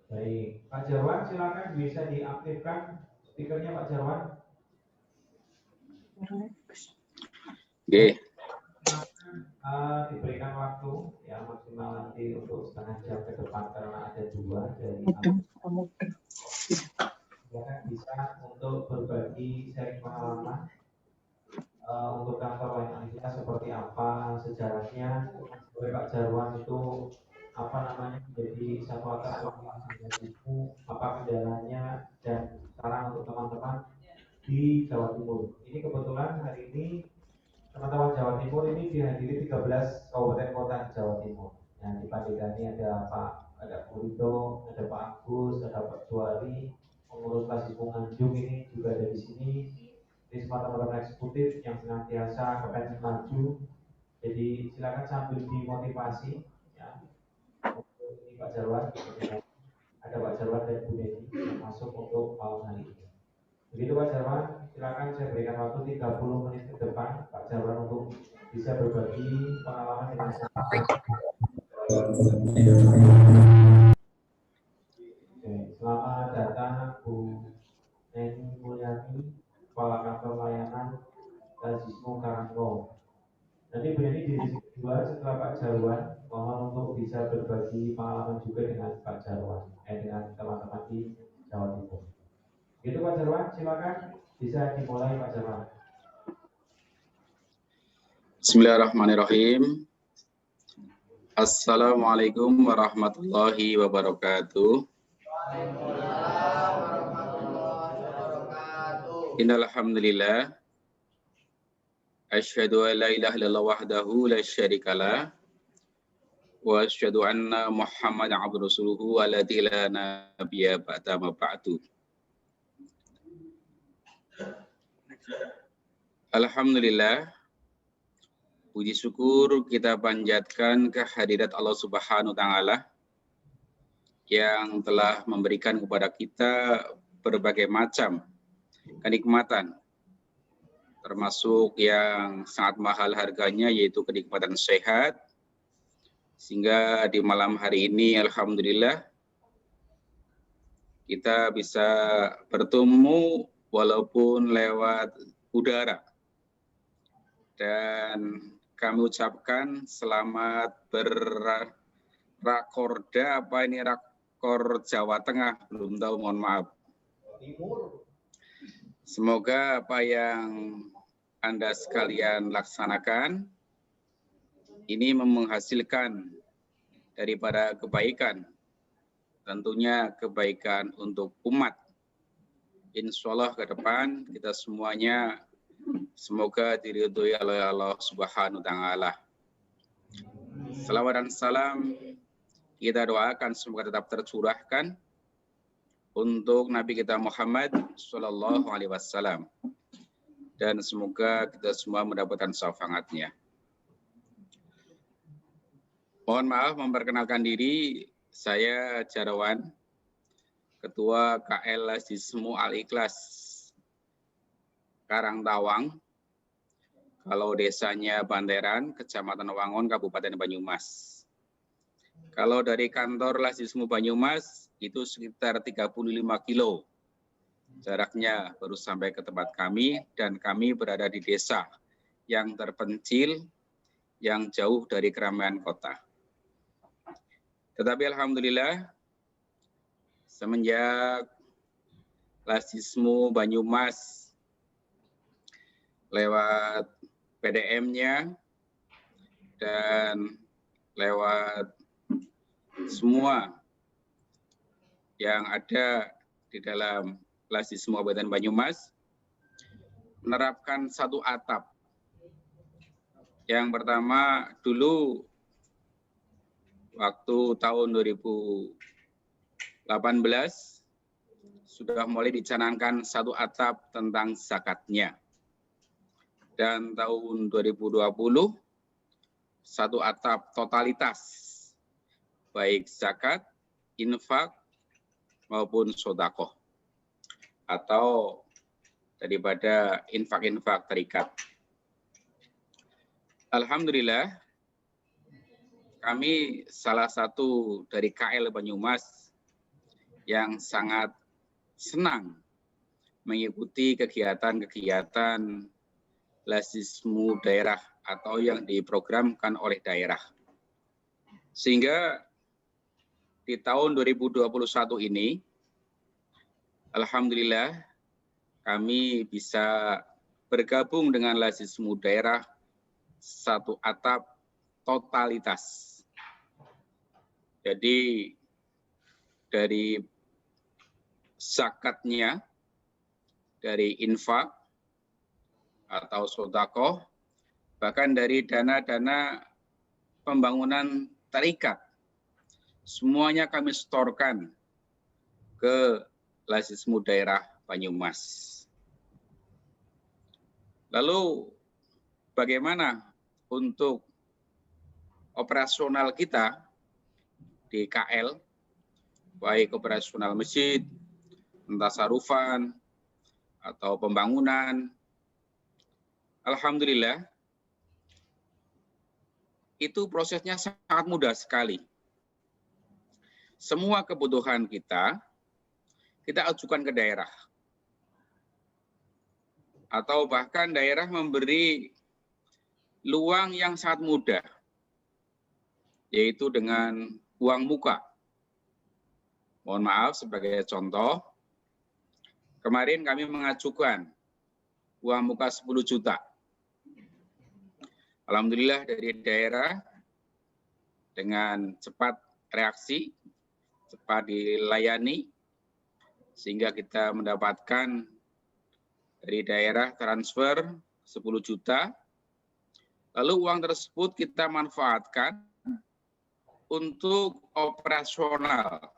Baik, Pak Jarwan silakan bisa diaktifkan speakernya Pak Jarwan. Oke. Diberikan waktu ya maksimal nanti untuk setengah jam ke depan karena ada dua dari silakan bisa untuk berbagi sharing pengalaman untuk kantor layanan kita seperti apa sejarahnya oleh Pak Jarwan itu apa namanya menjadi satu atap organisasimu, apa kendalanya dan saran untuk teman-teman di Jawa Timur. Ini kebetulan hari ini teman-teman Jawa Timur ini dihadiri 13 kabupaten kota di Jawa Timur. Yang di Padegani ada Purito, ada Pak Agus, ada Pak Juari, pengurus Klasik Nganjuk ini juga ada di sini. Ini semua teman-teman eksekutif yang senantiasa kepengen maju. Jadi silakan sambil dimotivasi ya. Ini Pak Jarwan, ada Pak Jarwan dan Bu Neni yang masuk untuk malam hari ini. Begitu Pak Jarwan, silakan saya berikan waktu 30 menit ke depan Pak Jarwan untuk bisa berbagi pengalaman dengan saya. Oke, selamat datang Bu Neni Mulyani, Kepala Kantor Layanan Lazismu Karanglo. Nanti Bu Neni di sesi kedua setelah Pak Jarwan, mohon untuk bisa berbagi pengalaman juga dengan Pak Jarwan, dengan teman-teman di Jawa Timur. Begitu Pak Jarwan, silakan bisa dimulai Pak Jarwan. Bismillahirrahmanirrahim. Assalamualaikum warahmatullahi wabarakatuh. Innal hamdalillah asyhadu an la ilaha illallah wahdahu la syarikalah wa asyhadu anna Muhammadan abduhu rasuluhu alladzi la nabiyya ba'da ma ba'du. Alhamdulillah, puji syukur kita panjatkan kehadirat Allah Subhanahu wa taala yang telah memberikan kepada kita berbagai macam kenikmatan, termasuk yang sangat mahal harganya yaitu kenikmatan sehat, sehingga di malam hari ini alhamdulillah kita bisa bertemu walaupun lewat udara. Dan kami ucapkan selamat berrakorda, apa ini rakor Jawa Tengah, belum tahu, mohon maaf. Semoga apa yang Anda sekalian laksanakan ini menghasilkan daripada kebaikan, tentunya kebaikan untuk umat. Insya Allah ke depan kita semuanya semoga diridhoi oleh Allah Subhanahu wa taala. Salawat dan salam kita doakan semoga tetap tercurahkan untuk Nabi kita Muhammad sallallahu alaihi wasallam, dan semoga kita semua mendapatkan syafaatnya. Mohon maaf memperkenalkan diri, saya Jarwan, Ketua KL Lazismu Al-Ikhlas Karangtawang, kalau desanya Banteran, Kecamatan Wangon, Kabupaten Banyumas. Kalau dari kantor Lazismu Banyumas, itu sekitar 35 kilo. Jaraknya baru sampai ke tempat kami, dan kami berada di desa yang terpencil, yang jauh dari keramaian kota. Tetapi alhamdulillah, semenjak Lazismu Banyumas lewat PDM-nya dan lewat semua yang ada di dalam Lazismu Kabupaten Banyumas menerapkan satu atap. Yang pertama dulu waktu tahun 2018 sudah mulai dicanangkan satu atap tentang zakatnya. Dan tahun 2020 satu atap totalitas, baik zakat, infak, maupun sodakoh, atau daripada infak-infak terikat. Alhamdulillah, kami salah satu dari KL Banyumas yang sangat senang mengikuti kegiatan-kegiatan Lasismu daerah atau yang diprogramkan oleh daerah. Sehingga di tahun 2021 ini, alhamdulillah kami bisa bergabung dengan Lasismu daerah satu atap totalitas. Jadi dari zakatnya, dari infak atau sedekah, bahkan dari dana-dana pembangunan tarikat, semuanya kami setorkan ke Lasismu daerah Banyumas. Lalu bagaimana untuk operasional kita di KL, baik operasional masjid, tasarufan, atau pembangunan? Alhamdulillah, itu prosesnya sangat mudah sekali. Semua kebutuhan kita ajukan ke daerah. Atau bahkan daerah memberi luang yang sangat mudah, yaitu dengan uang muka. Mohon maaf, sebagai contoh, kemarin kami mengajukan uang muka 10 juta. Alhamdulillah dari daerah dengan cepat reaksi, cepat dilayani, sehingga kita mendapatkan dari daerah transfer 10 juta. Lalu uang tersebut kita manfaatkan untuk operasional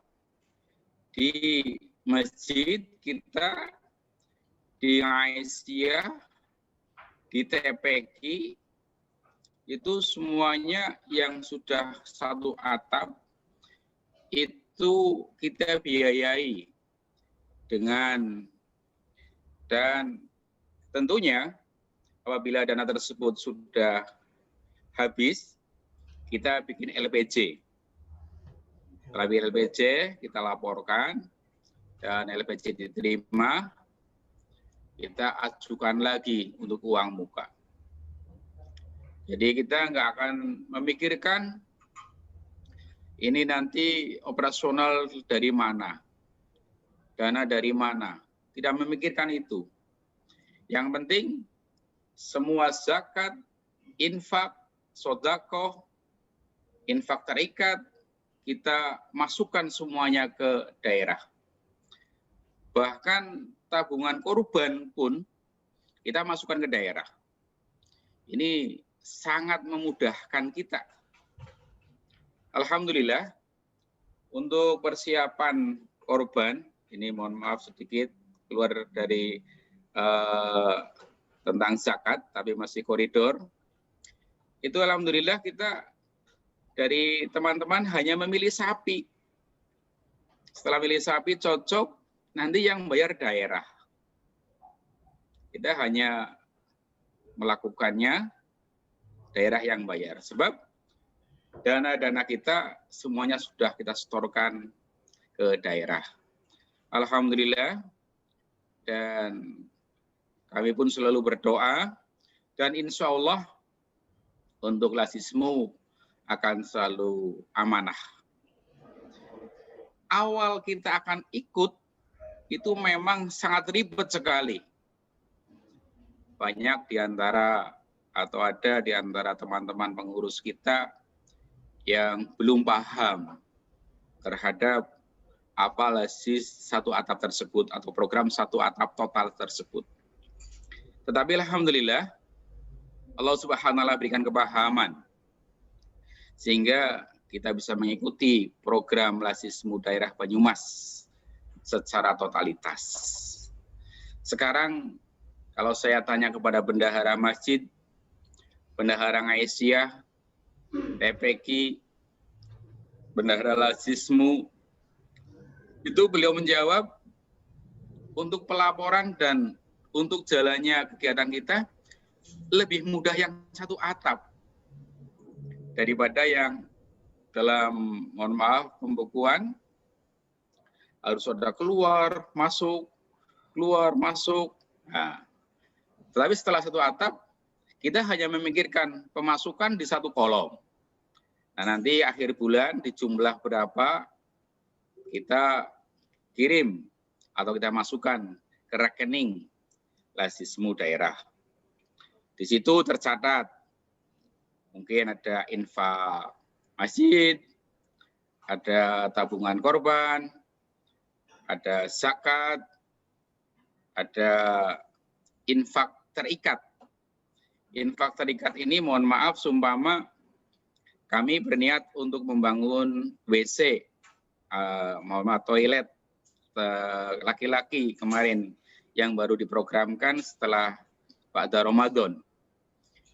di masjid kita, di Aisyah, di TPQ, itu semuanya yang sudah satu atap, itu kita biayai dengan, dan tentunya apabila dana tersebut sudah habis, kita bikin LPJ. Kalau LPJ kita laporkan, dan LPJ diterima, kita ajukan lagi untuk uang muka. Jadi kita nggak akan memikirkan ini nanti operasional dari mana, dana dari mana. Tidak memikirkan itu. Yang penting semua zakat, infak, sedekah, infak tarikat, kita masukkan semuanya ke daerah. Bahkan tabungan korban pun kita masukkan ke daerah. Ini sangat memudahkan kita. Alhamdulillah, untuk persiapan korban, ini mohon maaf sedikit keluar dari tentang zakat, tapi masih koridor. Itu alhamdulillah kita dari teman-teman hanya memilih sapi. Setelah milih sapi cocok, nanti yang bayar daerah. Kita hanya melakukannya, daerah yang bayar. Sebab dana-dana kita semuanya sudah kita setorkan ke daerah. Alhamdulillah, dan kami pun selalu berdoa, dan insya Allah untuk Lasismu akan selalu amanah. Awal kita akan ikut, itu memang sangat ribet sekali. Banyak di antara atau ada di antara teman-teman pengurus kita yang belum paham terhadap apa Lasis satu atap tersebut atau program satu atap total tersebut. Tetapi alhamdulillah Allah Subhanahu wa taala berikan kepahaman sehingga kita bisa mengikuti program Lasismu daerah Banyumas secara totalitas. Sekarang kalau saya tanya kepada bendahara masjid, bendahara Aisyah, TPQ, bendahara Lasismu, itu beliau menjawab untuk pelaporan dan untuk jalannya kegiatan kita lebih mudah yang satu atap daripada yang dalam, mohon maaf, pembukuan harus ada keluar, masuk. Nah, tetapi setelah satu atap, kita hanya memikirkan pemasukan di satu kolom. Nah, nanti akhir bulan di jumlah berapa kita kirim atau kita masukkan ke rekening Lasismu daerah. Di situ tercatat mungkin ada infak masjid, ada tabungan korban, ada zakat, ada infak terikat. Infak terikat ini mohon maaf sumpama kami berniat untuk membangun WC, toilet laki-laki kemarin yang baru diprogramkan setelah Ba'da Ramadan.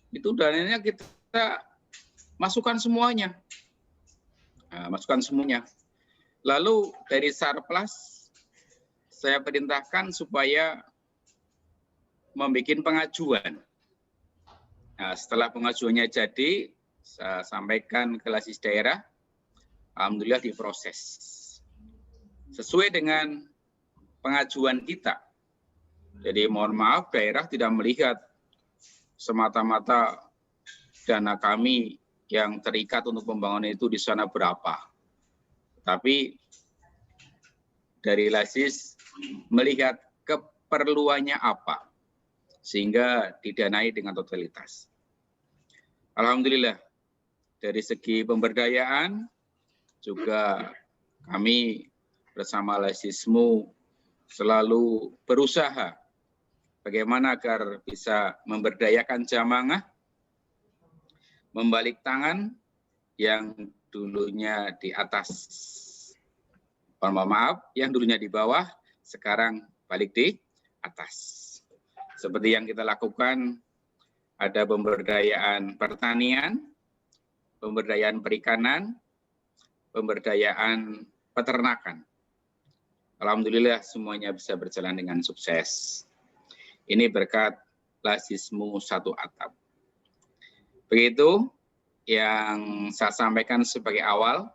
Itu dananya kita masukkan semuanya. Nah, masukkan semuanya. Lalu dari Sarplas saya perintahkan supaya membuat pengajuan. Nah, setelah pengajuannya jadi, saya sampaikan ke Lasis daerah, alhamdulillah diproses. Sesuai dengan pengajuan kita. Jadi mohon maaf daerah tidak melihat semata-mata dana kami yang terikat untuk pembangunan itu di sana berapa. Tapi dari Lasis melihat keperluannya apa, sehingga didanai dengan totalitas. Alhamdulillah, dari segi pemberdayaan juga kami bersama Lasismu selalu berusaha bagaimana agar bisa memberdayakan jamaah, membalik tangan yang dulunya di atas. Mohon maaf, yang dulunya di bawah, sekarang balik di atas. Seperti yang kita lakukan, ada pemberdayaan pertanian, pemberdayaan perikanan, pemberdayaan peternakan. Alhamdulillah semuanya bisa berjalan dengan sukses. Ini berkat Lasismu satu atap. Begitu yang saya sampaikan sebagai awal.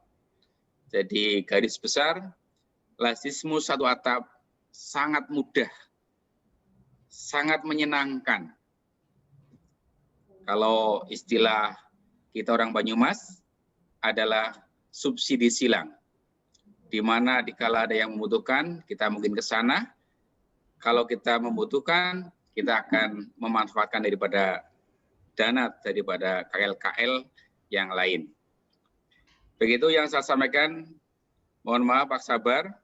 Jadi garis besar, Lasismu satu atap sangat mudah, sangat menyenangkan. Kalau istilah kita orang Banyumas adalah subsidi silang. Di mana dikala ada yang membutuhkan, kita mungkin ke sana. Kalau kita membutuhkan, kita akan memanfaatkan daripada dana daripada KL-KL yang lain. Begitu yang saya sampaikan. Mohon maaf Pak Sabar,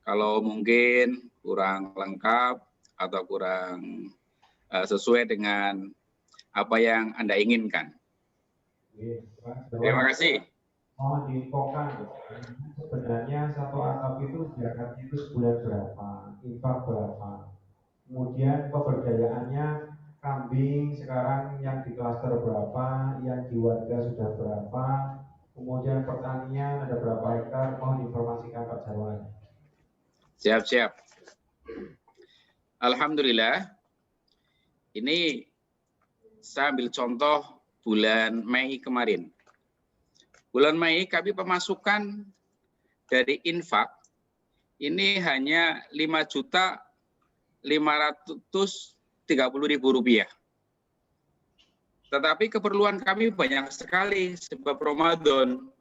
kalau mungkin kurang lengkap atau kurang sesuai dengan apa yang Anda inginkan. Terima kasih. Mohon diinfokan, sebenarnya satu atap itu zakatnya itu sebulan berapa, infak berapa, kemudian pemberdayaannya kambing sekarang yang di klaster berapa, yang di warga sudah berapa, kemudian pertanian ada berapa hektar, mohon informasikan Pak Jarwan. Siap. Alhamdulillah, ini saya ambil contoh bulan Mei kemarin. Bulan Mei kami pemasukan dari infak ini hanya Rp5.530.000. Tetapi keperluan kami banyak sekali sebab Ramadan.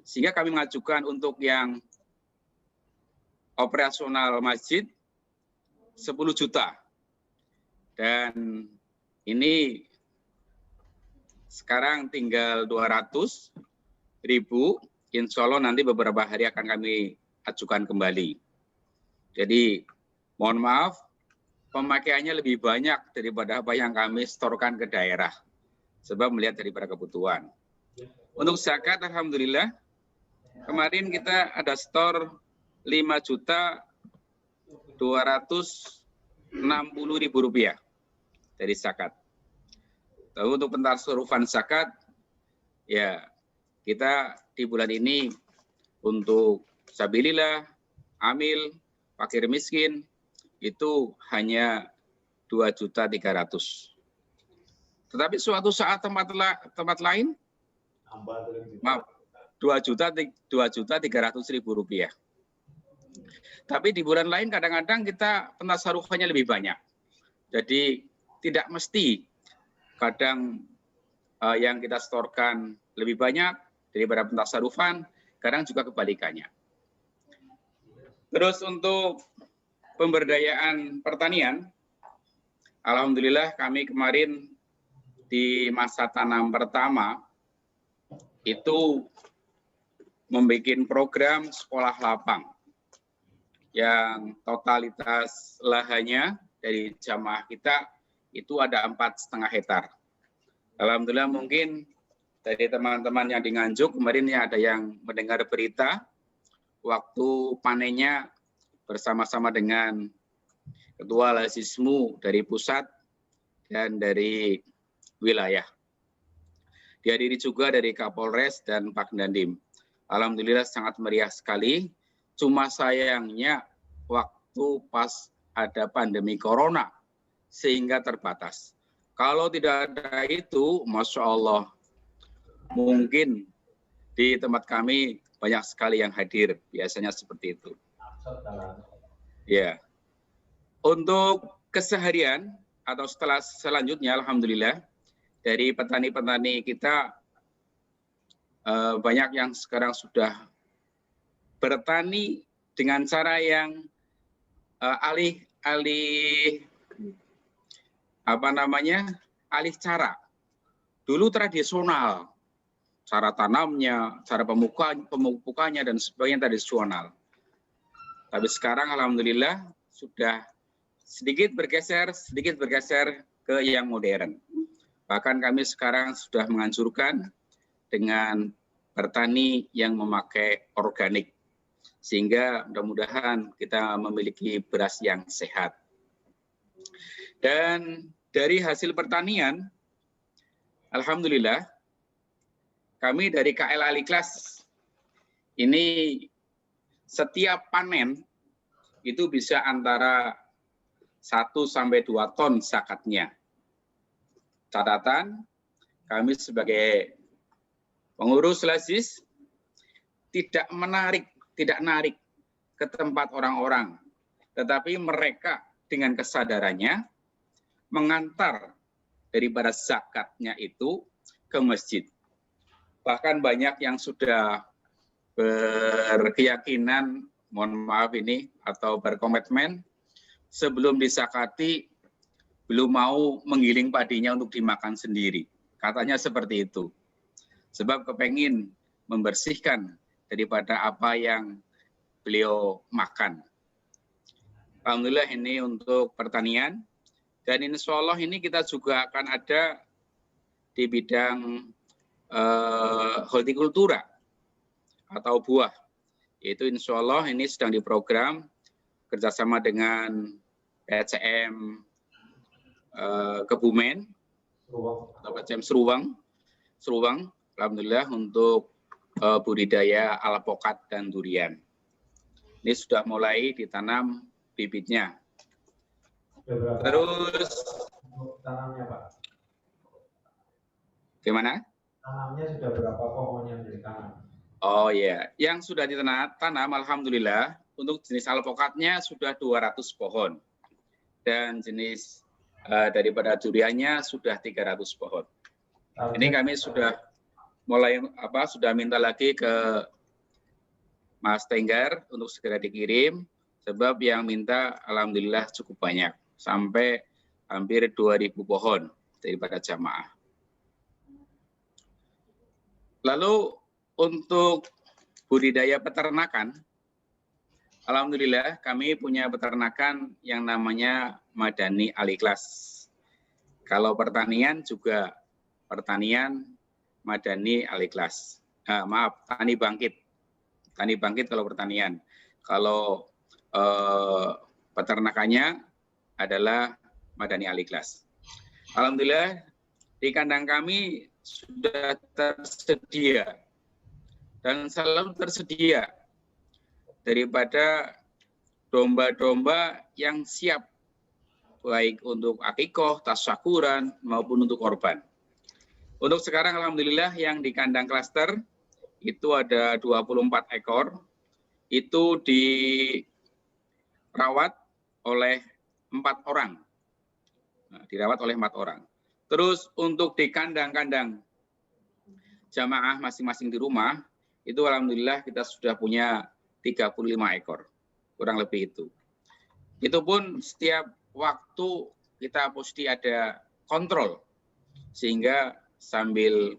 Sehingga kami mengajukan untuk yang operasional masjid 10 juta. Dan ini sekarang tinggal 200.000, insya Allah nanti beberapa hari akan kami ajukan kembali. Jadi mohon maaf, pemakaiannya lebih banyak daripada apa yang kami setorkan ke daerah. Sebab melihat daripada kebutuhan. Untuk zakat, alhamdulillah, kemarin kita ada setor Rp5.260.000 dari zakat. Lalu untuk pentasarufan zakat, ya kita di bulan ini untuk sabilillah, amil, fakir miskin, itu hanya 2.300.000. Tetapi suatu saat tempat lain, maaf, 2.300.000 rupiah. Tapi di bulan lain kadang-kadang kita pentasarufannya lebih banyak. Jadi tidak mesti kadang yang kita setorkan lebih banyak daripada pentasarufan, kadang juga kebalikannya. Terus untuk pemberdayaan pertanian, alhamdulillah kami kemarin di masa tanam pertama itu membuat program sekolah lapang yang totalitas lahannya dari jamaah kita itu ada 4,5 hektar. Alhamdulillah mungkin dari teman-teman yang di Nganjuk kemarin ya ada yang mendengar berita waktu panennya bersama-sama dengan Ketua Lasismu dari pusat dan dari wilayah. Dihadiri juga dari Kapolres dan Pak Dandim. Alhamdulillah sangat meriah sekali. Cuma sayangnya waktu pas ada pandemi corona sehingga terbatas. Kalau tidak ada itu, Masya Allah, mungkin di tempat kami banyak sekali yang hadir. Biasanya seperti itu. Ya. Untuk keseharian atau setelah selanjutnya, alhamdulillah, dari petani-petani kita banyak yang sekarang sudah bertani dengan cara yang alih cara. Dulu tradisional, cara tanamnya, cara pemupukannya dan sebagainya tradisional. Tapi sekarang alhamdulillah sudah sedikit bergeser ke yang modern. Bahkan kami sekarang sudah menganjurkan dengan bertani yang memakai organik. Sehingga mudah-mudahan kita memiliki beras yang sehat. Dan dari hasil pertanian, alhamdulillah, kami dari KL Aliklas ini setiap panen itu bisa antara 1 sampai 2 ton zakatnya. Catatan, kami sebagai pengurus Lasis tidak narik ke tempat orang-orang, tetapi mereka dengan kesadarannya mengantar daripada zakatnya itu ke masjid. Bahkan banyak yang sudah berkeyakinan, mohon maaf ini, atau berkomitmen sebelum disakati belum mau menggiling padinya untuk dimakan sendiri. Katanya seperti itu. Sebab kepengin membersihkan daripada apa yang beliau makan. Alhamdulillah ini untuk pertanian. Dan insya Allah ini kita juga akan ada di bidang hortikultura atau buah. Yaitu insya Allah ini sedang diprogram kerjasama dengan PCM Kebumen atau PCM Seruang, alhamdulillah untuk budidaya alpokat dan durian. Ini sudah mulai ditanam bibitnya. Terus tanamnya, Pak? Gimana? Tanamnya sudah berapa pohon yang ditanam? Oh ya, yang sudah ditanam alhamdulillah untuk jenis alpokatnya sudah 200 pohon. Dan jenis daripada duriannya sudah 300 pohon. Ini kami sudah mulai sudah minta lagi ke Mas Tenggar untuk segera dikirim, sebab yang minta alhamdulillah cukup banyak, sampai hampir 2.000 pohon daripada jamaah. Lalu untuk budidaya peternakan, alhamdulillah kami punya peternakan yang namanya Madani Aliklas. Kalau pertanian juga pertanian Madani Aliklas. Tani Bangkit. Tani Bangkit kalau pertanian. Kalau peternakannya adalah Madani Aliklas. Alhamdulillah di kandang kami sudah tersedia dan selalu tersedia daripada domba-domba yang siap baik untuk akikoh, tasyakuran maupun untuk korban. Untuk sekarang alhamdulillah yang di kandang klaster itu ada 24 ekor. Itu dirawat oleh 4 orang. Dirawat oleh 4 orang. Terus untuk di kandang-kandang jamaah masing-masing di rumah, itu alhamdulillah kita sudah punya 35 ekor, kurang lebih itu. Itu pun setiap waktu kita mesti ada kontrol, sehingga sambil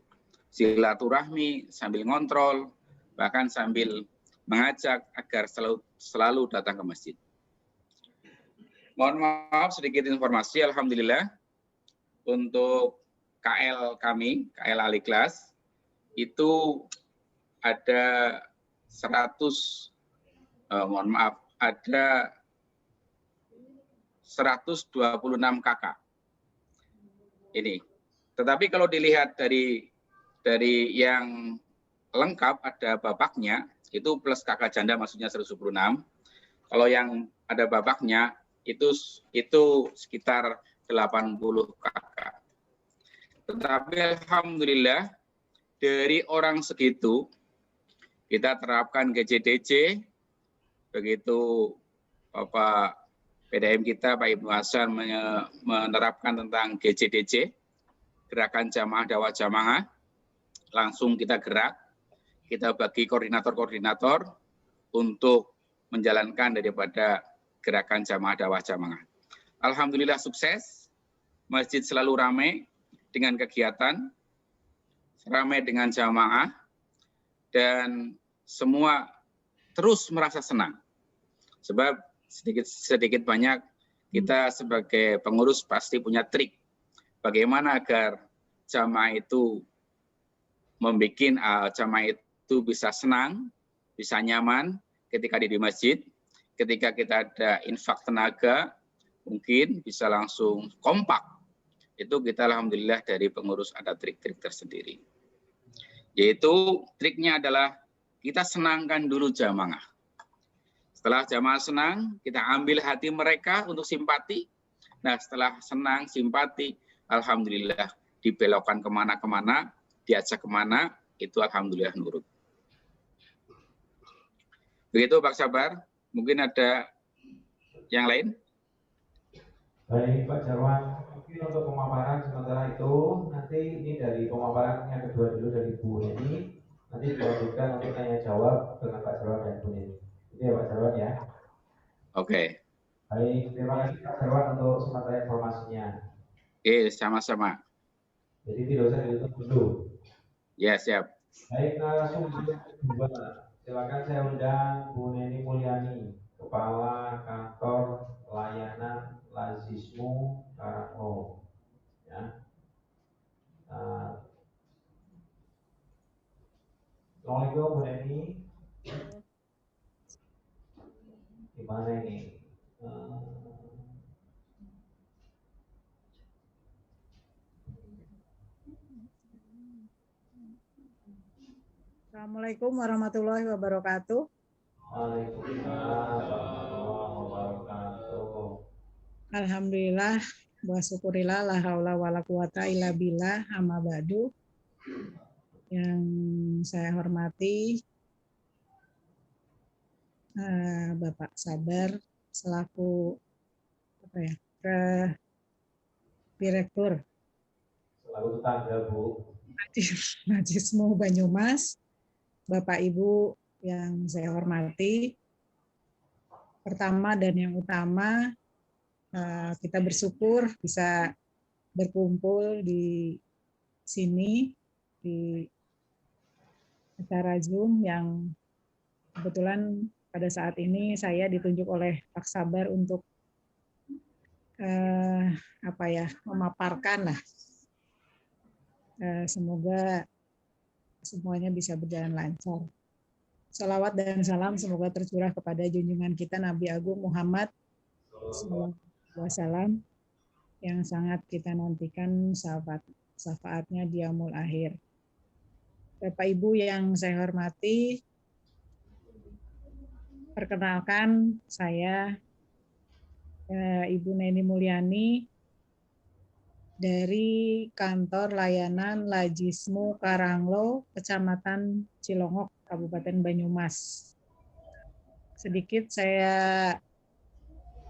silaturahmi, sambil ngontrol, bahkan sambil mengajak agar selalu datang ke masjid. Mohon maaf sedikit informasi, alhamdulillah untuk KL kami, KL Al-Ikhlas, itu ada 126 kakak. Ini. Tetapi kalau dilihat dari yang lengkap ada bapaknya, itu plus kakak janda maksudnya 126. Kalau yang ada bapaknya itu sekitar 80 kakak. Tetapi alhamdulillah dari orang segitu kita terapkan GCDC, begitu Bapak PDM kita Pak Ibnu Hasan menerapkan tentang GCDC, gerakan jamaah dakwah jamaah, langsung kita gerak, kita bagi koordinator-koordinator untuk menjalankan daripada gerakan jamaah dakwah jamaah. Alhamdulillah sukses, masjid selalu ramai dengan kegiatan, ramai dengan jamaah, dan semua terus merasa senang. Sebab sedikit banyak kita sebagai pengurus pasti punya trik bagaimana agar jamaah itu jamaah itu bisa senang, bisa nyaman ketika di masjid. Ketika kita ada infak tenaga, mungkin bisa langsung kompak. Itu kita alhamdulillah dari pengurus ada trik-trik tersendiri. Yaitu triknya adalah kita senangkan dulu jamaah. Setelah jamaah senang, kita ambil hati mereka untuk simpati. Nah setelah senang, simpati, alhamdulillah dibelokkan kemana-kemana, diajak kemana, itu alhamdulillah nurut. Begitu Pak Sabar, mungkin ada yang lain? Baik Pak Jarwan, mungkin untuk pemaparan sementara itu, nanti ini dari pemaparan yang kedua dulu dari Bu Neni, nanti dilanjutkan untuk tanya jawab dengan Pak Jarwan dan Bu Neni. Itu ya Pak Jarwan ya. Oke. Baik, terima kasih Pak Jarwan untuk sementara informasinya. Oke, sama-sama. Jadi tidak usah ditutup dulu. Ya, siap. Baik, narasumber kedua, silakan saya undang Bu Neni Mulyani, Kepala Kantor Layanan Lazismu Karanglo. Ya. Assalamualaikum Bu Neni. Gimana ini? Assalamualaikum warahmatullahi wabarakatuh. Waalaikumsalam warahmatullahi wabarakatuh. Alhamdulillah, wa syukurillah, la haula wala quwata illa billah, amma ba'du. Yang saya hormati Bapak Sabar selaku Direktur Selaku tetangga Bu. Lazismu Banyumas, Bapak Ibu yang saya hormati, pertama dan yang utama kita bersyukur bisa berkumpul di sini di acara Zoom yang kebetulan pada saat ini saya ditunjuk oleh Pak Sabar untuk memaparkan lah. Semoga semuanya bisa berjalan lancar. Salawat dan salam semoga tercurah kepada junjungan kita Nabi Agung Muhammad SAW yang sangat kita nantikan syafaatnya di yaumul akhir. Bapak Ibu yang saya hormati, perkenalkan saya Ibu Neni Mulyani dari Kantor Layanan Lazismu Karanglo, Kecamatan Cilongok, Kabupaten Banyumas. Sedikit saya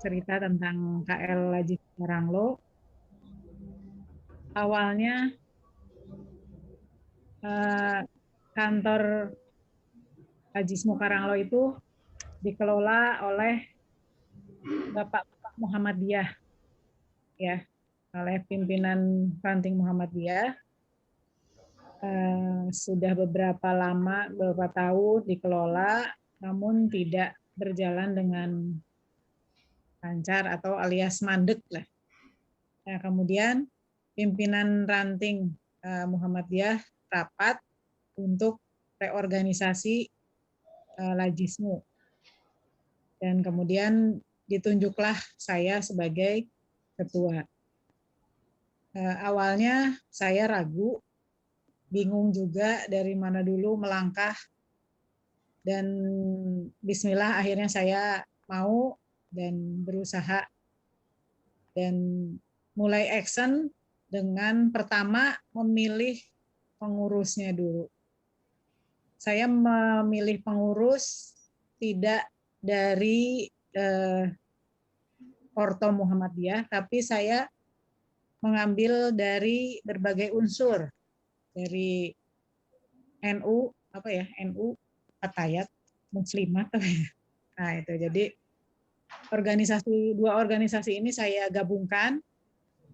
cerita tentang KL Lajismu Karanglo. Awalnya kantor Lajismu Karanglo itu dikelola oleh Bapak-bapak Muhammadiyah, ya, oleh pimpinan ranting Muhammadiyah. Sudah beberapa tahun dikelola, namun tidak berjalan dengan lancar atau alias mandek lah. Nah, kemudian pimpinan ranting Muhammadiyah rapat untuk reorganisasi Lajismu. Dan kemudian ditunjuklah saya sebagai ketua. Awalnya saya ragu, bingung juga dari mana dulu melangkah, dan bismillah akhirnya saya mau dan berusaha dan mulai action dengan pertama memilih pengurusnya dulu. Saya memilih pengurus tidak dari Orto Muhammadiyah, tapi saya mengambil dari berbagai unsur, dari NU, NU, Fatayat, Muslimat. Nah itu, jadi dua organisasi ini saya gabungkan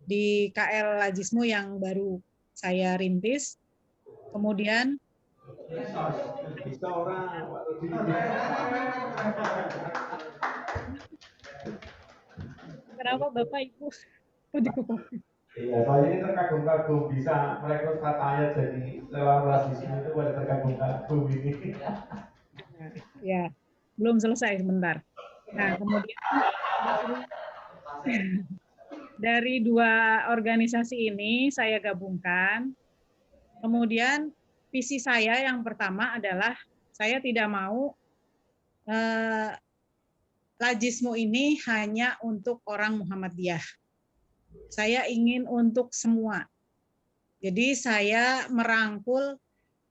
di KL Lajismu yang baru saya rintis. Kemudian bisa orang kenapa Bapak Ibu iya, soalnya ini terkagum-kagum bisa merekrut Fatayat jadi relawan Lajismu itu pada terkagum-kagum ini. Ya, belum selesai sebentar. Nah, kemudian dari dua organisasi ini saya gabungkan. Kemudian visi saya yang pertama adalah saya tidak mau Lajismu ini hanya untuk orang Muhammadiyah. Saya ingin untuk semua. Jadi saya merangkul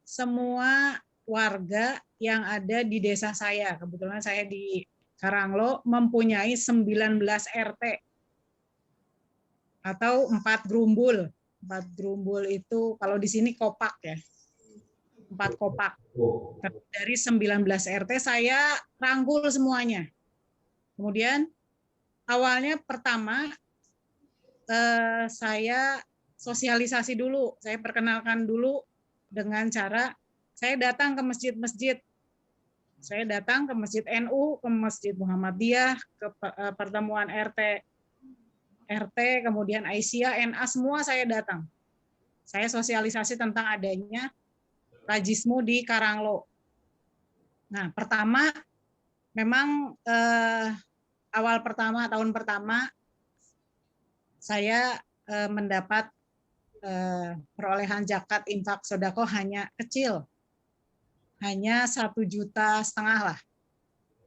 semua warga yang ada di desa saya. Kebetulan saya di Karanglo mempunyai 19 RT atau 4 gerumbul. 4 gerumbul itu kalau di sini kopak ya. 4 kopak. Dari 19 RT saya rangkul semuanya. Kemudian awalnya pertama saya sosialisasi dulu. Saya perkenalkan dulu dengan cara saya datang ke masjid-masjid. Saya datang ke Masjid NU, ke Masjid Muhammadiyah, ke pertemuan RT, kemudian Aisyah, NA, semua saya datang. Saya sosialisasi tentang adanya Lajismu di Karanglo. Nah, pertama, memang tahun pertama, saya mendapat perolehan zakat infak sodako hanya kecil. Hanya 1,5 juta lah.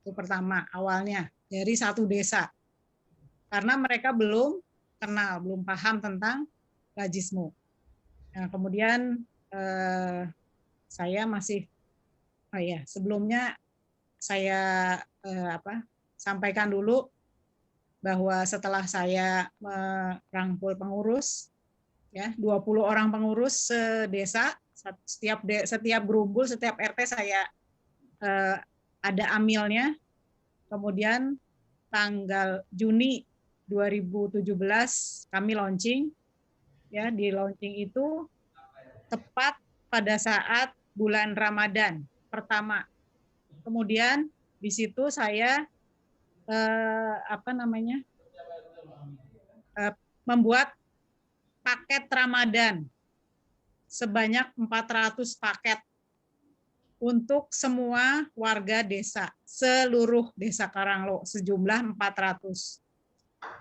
Itu pertama, awalnya. Dari satu desa. Karena mereka belum kenal, belum paham tentang Lajismu. Nah, kemudian saya masih, sebelumnya saya sampaikan dulu bahwa setelah saya merangkul pengurus, ya 20 orang pengurus sedesa, setiap gerumbul, setiap RT saya ada amilnya. Kemudian tanggal Juni 2017 kami launching. Ya, di launching itu tepat pada saat bulan Ramadan pertama. Kemudian di situ saya membuat paket Ramadan sebanyak 400 paket untuk semua warga desa, seluruh desa Karanglo, sejumlah 400.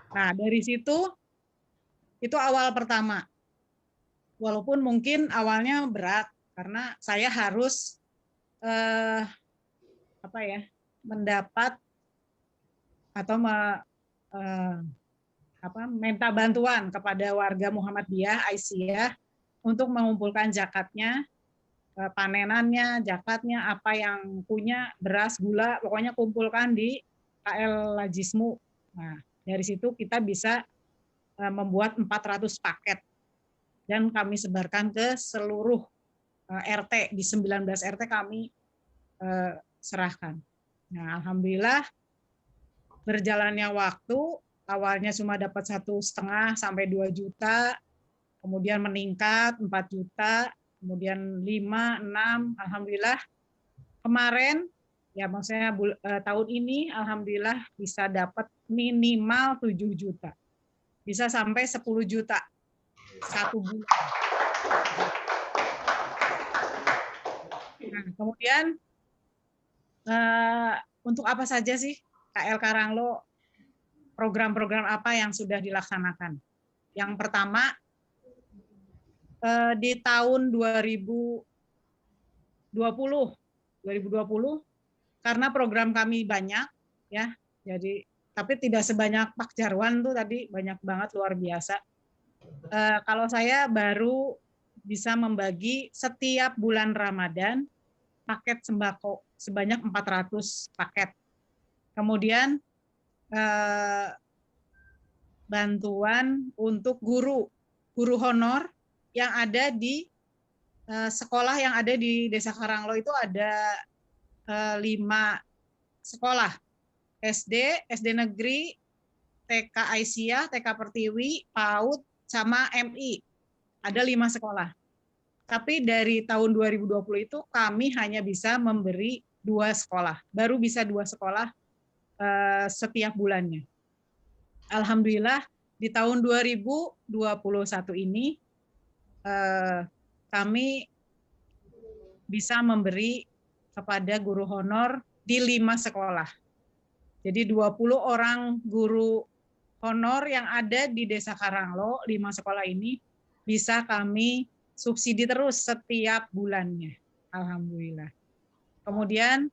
Nah, dari situ, itu awal pertama. Walaupun mungkin awalnya berat, karena saya harus mendapat atau minta bantuan kepada warga Muhammadiyah, Aisyah, untuk mengumpulkan zakatnya, panenannya, zakatnya, apa yang punya, beras, gula, pokoknya kumpulkan di KL Lajismu. Nah, dari situ kita bisa membuat 400 paket dan kami sebarkan ke seluruh RT, di 19 RT kami serahkan. Nah, alhamdulillah berjalannya waktu, awalnya cuma dapat 1,5 sampai 2 juta, kemudian meningkat 4 juta, kemudian 5, 6, alhamdulillah kemarin ya maksudnya tahun ini alhamdulillah bisa dapat minimal 7 juta. Bisa sampai 10 juta satu bulan. Nah, kemudian untuk apa saja sih KL Karanglo, program-program apa yang sudah dilaksanakan? Yang pertama, di tahun 2020, karena program kami banyak, ya, jadi tapi tidak sebanyak Pak Jarwan tuh tadi, banyak banget, luar biasa. Kalau saya baru bisa membagi setiap bulan Ramadan paket sembako sebanyak 400 paket. Kemudian bantuan untuk guru honor yang ada di sekolah yang ada di Desa Karanglo itu ada 5 sekolah. SD Negeri, TK Aisyah, TK Pertiwi, PAUD, sama MI. Ada 5 sekolah. Tapi dari tahun 2020 itu kami hanya bisa memberi 2 sekolah. Baru bisa 2 sekolah setiap bulannya. Alhamdulillah di tahun 2021 ini kami bisa memberi kepada guru honor di 5 sekolah. Jadi 20 orang guru honor yang ada di Desa Karanglo, 5 sekolah ini bisa kami subsidi terus setiap bulannya. Alhamdulillah. Kemudian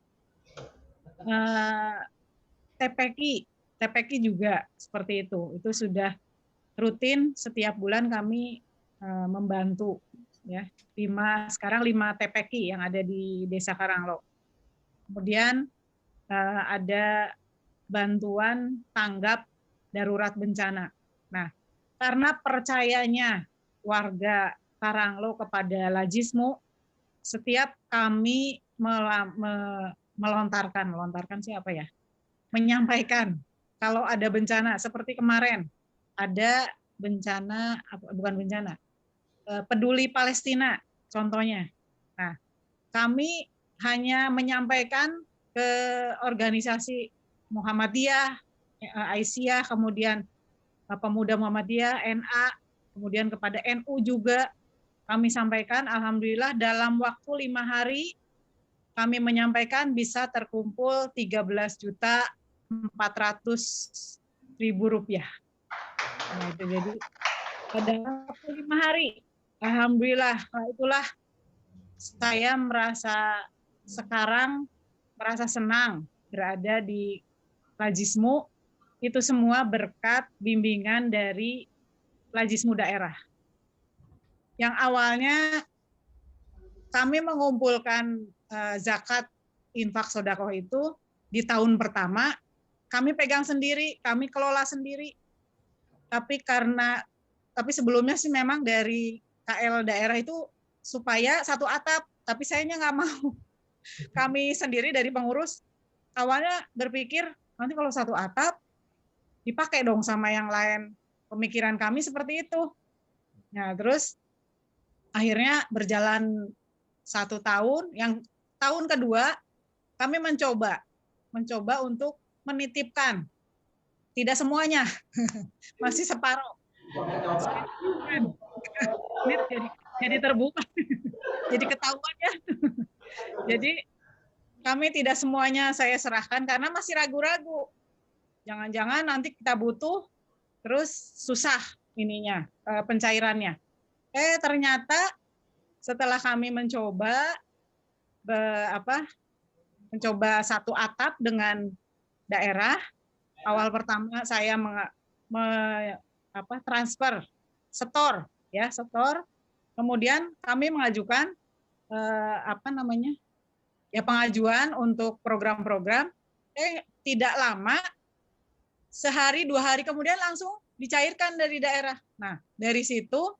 TPQ juga seperti itu. Itu sudah rutin setiap bulan kami membantu, ya. Sekarang 5 TPQ yang ada di Desa Karanglo. Kemudian ada bantuan tanggap darurat bencana. Nah, karena percayanya warga Karanglo kepada Lajismu, setiap kami melontarkan siapa ya? Menyampaikan kalau ada bencana seperti kemarin ada bencana, bukan bencana, peduli Palestina contohnya. Nah, kami hanya menyampaikan ke organisasi Muhammadiyah, Aisyah, kemudian Pemuda Muhammadiyah, NA, kemudian kepada NU juga kami sampaikan. Alhamdulillah dalam waktu 5 hari kami menyampaikan bisa terkumpul 13.400.000 rupiah. Nah, itu jadi pada waktu 5 hari, alhamdulillah. Nah, itulah saya sekarang merasa senang berada di Lajismu, itu semua berkat bimbingan dari Lajismu daerah. Yang awalnya kami mengumpulkan zakat infak sodakoh itu di tahun pertama, kami pegang sendiri, kami kelola sendiri. Tapi sebelumnya sih memang dari KL daerah itu supaya 1 atap, tapi sayanya nggak mau. Kami sendiri dari pengurus awalnya berpikir nanti kalau 1 atap dipakai dong sama yang lain. Pemikiran kami seperti itu. Nah, terus akhirnya berjalan 1 tahun, yang tahun kedua kami mencoba untuk menitipkan. Tidak semuanya, masih separuh. Jadi terbuka, jadi ketahuan ya. Jadi kami tidak semuanya saya serahkan karena masih ragu-ragu. Jangan-jangan nanti kita butuh, terus susah ininya pencairannya. Ternyata setelah kami mencoba 1 atap dengan daerah, awal pertama saya transfer setor, kemudian kami mengajukan pengajuan untuk program-program. Tidak lama sehari 2 hari kemudian langsung dicairkan dari daerah. Nah, dari situ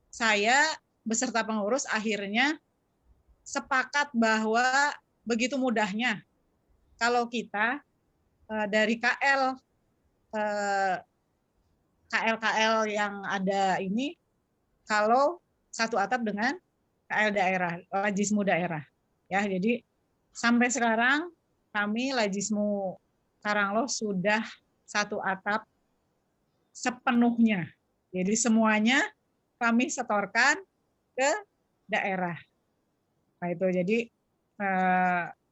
saya beserta pengurus akhirnya sepakat bahwa begitu mudahnya kalau kita dari KL yang ada ini, kalau satu atap dengan KL daerah, Lajismu daerah. Ya, jadi sampai sekarang kami Lajismu Karanglo sudah satu atap sepenuhnya. Jadi semuanya kami setorkan ke daerah. Nah itu jadi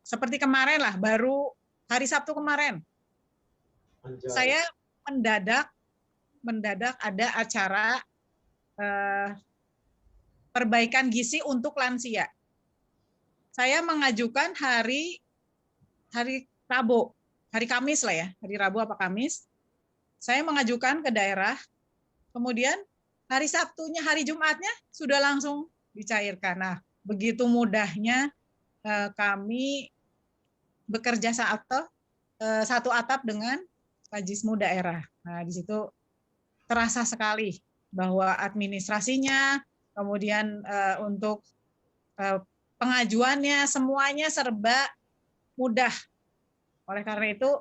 seperti kemarin lah, baru hari Sabtu kemarin saya mendadak ada acara perbaikan gizi untuk lansia. Saya mengajukan hari Rabu, hari Kamis lah ya, hari Rabu apa Kamis. Saya mengajukan ke daerah, kemudian hari Sabtunya, hari Jumatnya sudah langsung dicairkan. Nah, begitu mudahnya kami bekerja satu atap dengan Lajismu daerah. Nah, di situ terasa sekali bahwa administrasinya, kemudian untuk pengajuannya, semuanya serba mudah. Oleh karena itu,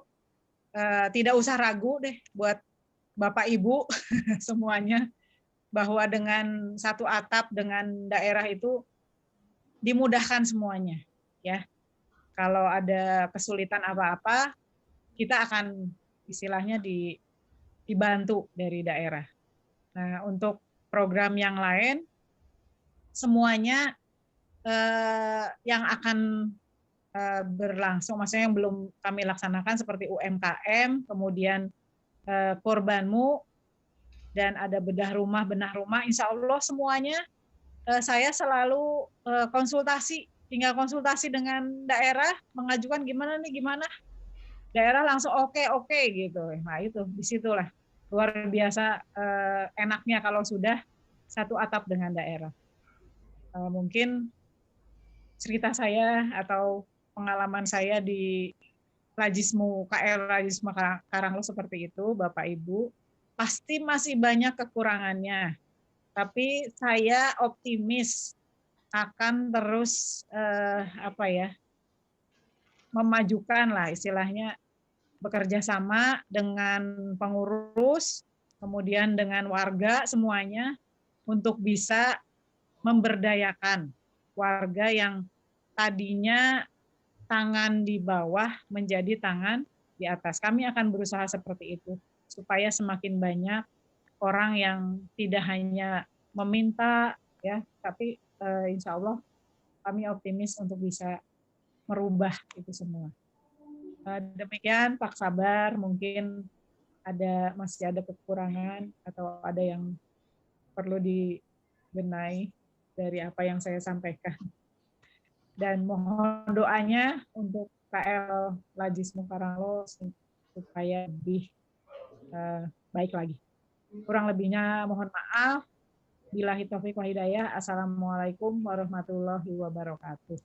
tidak usah ragu deh buat Bapak Ibu semuanya, bahwa dengan satu atap dengan daerah itu dimudahkan semuanya. Ya, kalau ada kesulitan apa-apa, kita akan istilahnya dibantu dari daerah. Nah, untuk program yang lain, semuanya yang akan berlangsung, maksudnya yang belum kami laksanakan seperti UMKM, kemudian Korbanmu, dan ada benah rumah, insya Allah semuanya saya selalu tinggal konsultasi dengan daerah, mengajukan gimana, daerah langsung oke gitu. Nah itu, disitulah luar biasa enaknya kalau sudah satu atap dengan daerah. Mungkin cerita saya atau pengalaman saya di Lajismu KL Lajismu Karanglo seperti itu, Bapak Ibu. Pasti masih banyak kekurangannya, tapi saya optimis akan terus memajukan lah istilahnya, bekerja sama dengan pengurus, kemudian dengan warga semuanya untuk bisa memberdayakan warga yang tadinya tangan di bawah menjadi tangan di atas. Kami akan berusaha seperti itu supaya semakin banyak orang yang tidak hanya meminta ya, tapi insya Allah kami optimis untuk bisa merubah itu semua. Demikian Pak Sabar, mungkin masih ada kekurangan atau ada yang perlu dibenahi dari apa yang saya sampaikan. Dan mohon doanya untuk KL Lajismu Karanglo supaya lebih baik lagi. Kurang lebihnya mohon maaf. Billahi taufiq wa hidayah. Assalamualaikum warahmatullahi wabarakatuh.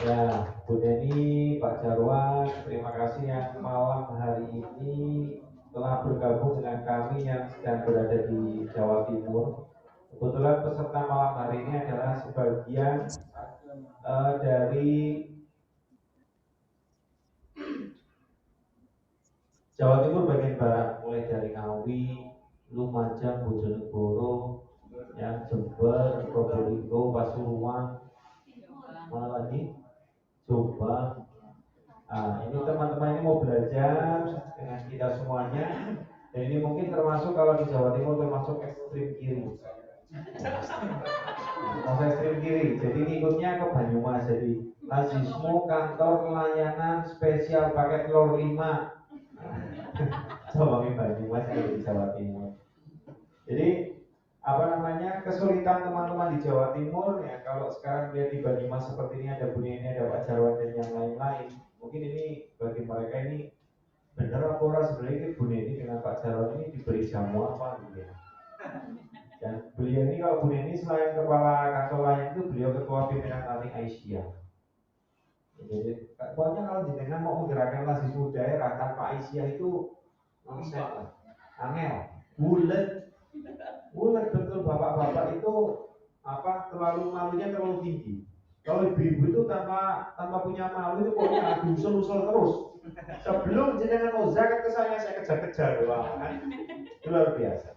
Ya, Bu Neni, Pak Jarwan, terima kasih yang malam hari ini telah bergabung dengan kami yang sedang berada di Jawa Timur. Kebetulan peserta malam hari ini adalah sebagian dari Jawa Timur bagian barat, mulai dari Ngawi, Lumajang, Bojonegoro, yang Jember, Probolinggo, Pasuruan, mana lagi? Jombang. Ini teman-teman ini mau belajar dengan kita semuanya. Dan ini mungkin termasuk kalau di Jawa Timur termasuk ekstrim kiri. Masuk ekstrim kiri. Jadi ngikutnya ke Banyumas. Jadi Lajismu kantor layanan spesial paket lor 5. Coba Banyumas di Jawa Timur. Jadi kesulitan teman-teman di Jawa Timur ya, kalau sekarang lihat di Banyumas seperti ini, ada Bu Neni, ada Pak Jarwan dan yang lain-lain, mungkin ini bagi mereka ini benar apa orang sebenarnya ini Bu Neni dengan Pak Jarwan ini diberi jamu apa gitu ya. Dan beliau ini kalau Bu Neni selain kepala kantor layan itu beliau ketua pimpinan Ranting Aisyah. Jadi pokoknya kalau jenengan mau menggerakkan mahasiswa daerah tanpa Aisyah itu nonsen lah, angel, bulat betul bapak-bapak itu terlalu malunya terlalu tinggi. Kalau ibu-ibu itu tanpa punya malu itu pokoknya usul-usul terus. Sebelum jenengan mau zakat ke saya kejar-kejar doang kan. Itu luar biasa.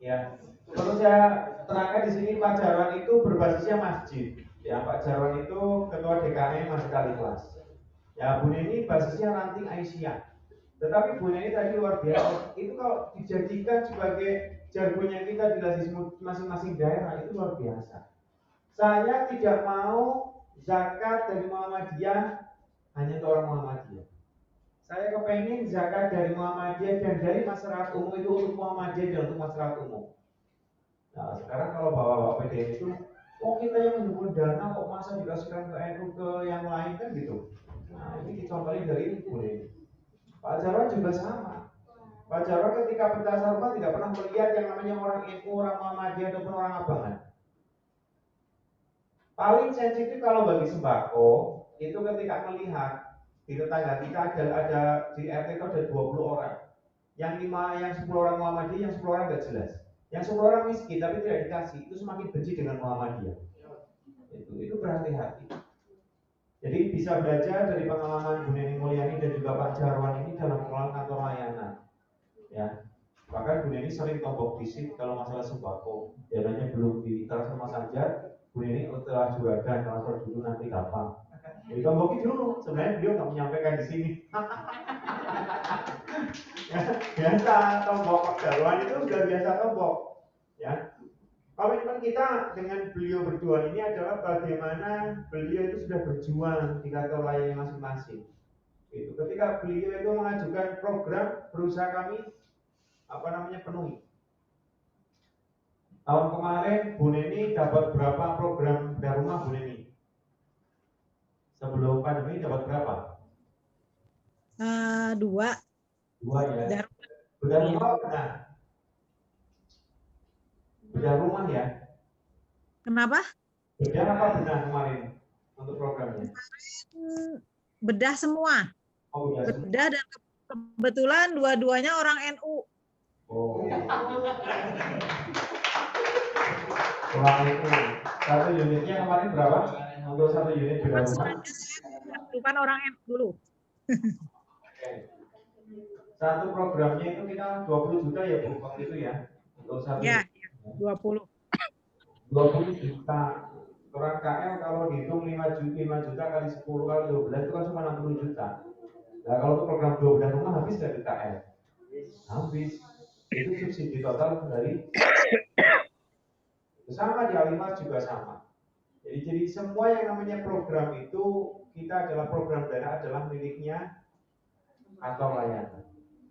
Ya, perlu saya terangkan di sini Pak Jarwan itu berbasisnya masjid. Ya, Pak Jarwan itu ketua DKM Masjid Al-Ikhlas. Ya, Bu Neni basisnya Ranting Aisyah. Tetapi Bu Neni tadi luar biasa. Itu kalau dijadikan sebagai jargonnya kita di masing-masing daerah itu luar biasa. Saya tidak mau zakat dari Muhammadiyah hanya untuk orang Muhammadiyah. Saya kepengen zakat dari Muhammadiyah dan dari masyarakat umum itu untuk Muhammadiyah dan untuk masyarakat umum. Nah, sekarang kalau bawa-bawa PDN itu, kita yang mendukung dana kok masa dikasihkan ke NU ke yang lain kan gitu. Nah, ini dicontohin dari Bu Neni. Pak Jarwan juga sama. Pak Jarwan ketika pentas rumah tidak pernah melihat yang namanya orang NU, orang Muhammadiyah ataupun orang abangan. Paling sensitif kalau bagi sembako itu ketika melihat di tetangga kita ada di RT itu ada 20 orang. Yang 10 orang Muhammadiyah, yang 10 orang nggak jelas. Yang 10 orang miskin tapi tidak dikasih, itu semakin benci dengan Muhammadiyah. Itu berhati-hati. Jadi bisa belajar dari pengalaman Bu Neni Mulyani dan juga Pak Jarwan ini dalam pengelolaan kantor layanan. Ya, bahkan Bu Neni sering tombok fisik kalau masalah sembako. Dananya belum ditransfer Mas Anjar, Bu Neni telah juragan transfer dulu nanti gampang. Jadi tomboki dulu. Sebenarnya beliau nggak menyampaikan di sini. Ya, biasa tombok Pak Jarwan itu sudah biasa tombok. Ya, komitmen kita dengan beliau berdua ini adalah bagaimana beliau itu sudah berjuang di kantor layannya masing-masing. Itu ketika beliau itu mengajukan program, berusaha kami penuhi. Tahun kemarin Bu Neni dapat berapa program bedah rumah Bu Neni? Sebelum pandemi dapat berapa? 2. 2 ya. Bedah rumah benar. Bedah rumah ya. Kenapa? Bedah apa benar kemarin untuk programnya? Bedah semua. Oh, bedah dan kebetulan dua-duanya orang NU. Oh. Orang itu satu unitnya kemarin berapa? Untuk satu unit bedah rumah? Bukan orang NU dulu. Satu programnya itu kita 20 juta ya Bu, waktu itu ya. Untuk satu. Ya, 20 juta. Orang KL kalau dihitung 5 juta kali 10 kali 12 itu kan cuma 60 juta. Nah kalau untuk program 2 bedah rumah habis dari KL? Habis. Itu subsidi total dari sama di Alimar juga sama. Jadi semua yang namanya program itu kita adalah program dana adalah miliknya kantor layanan.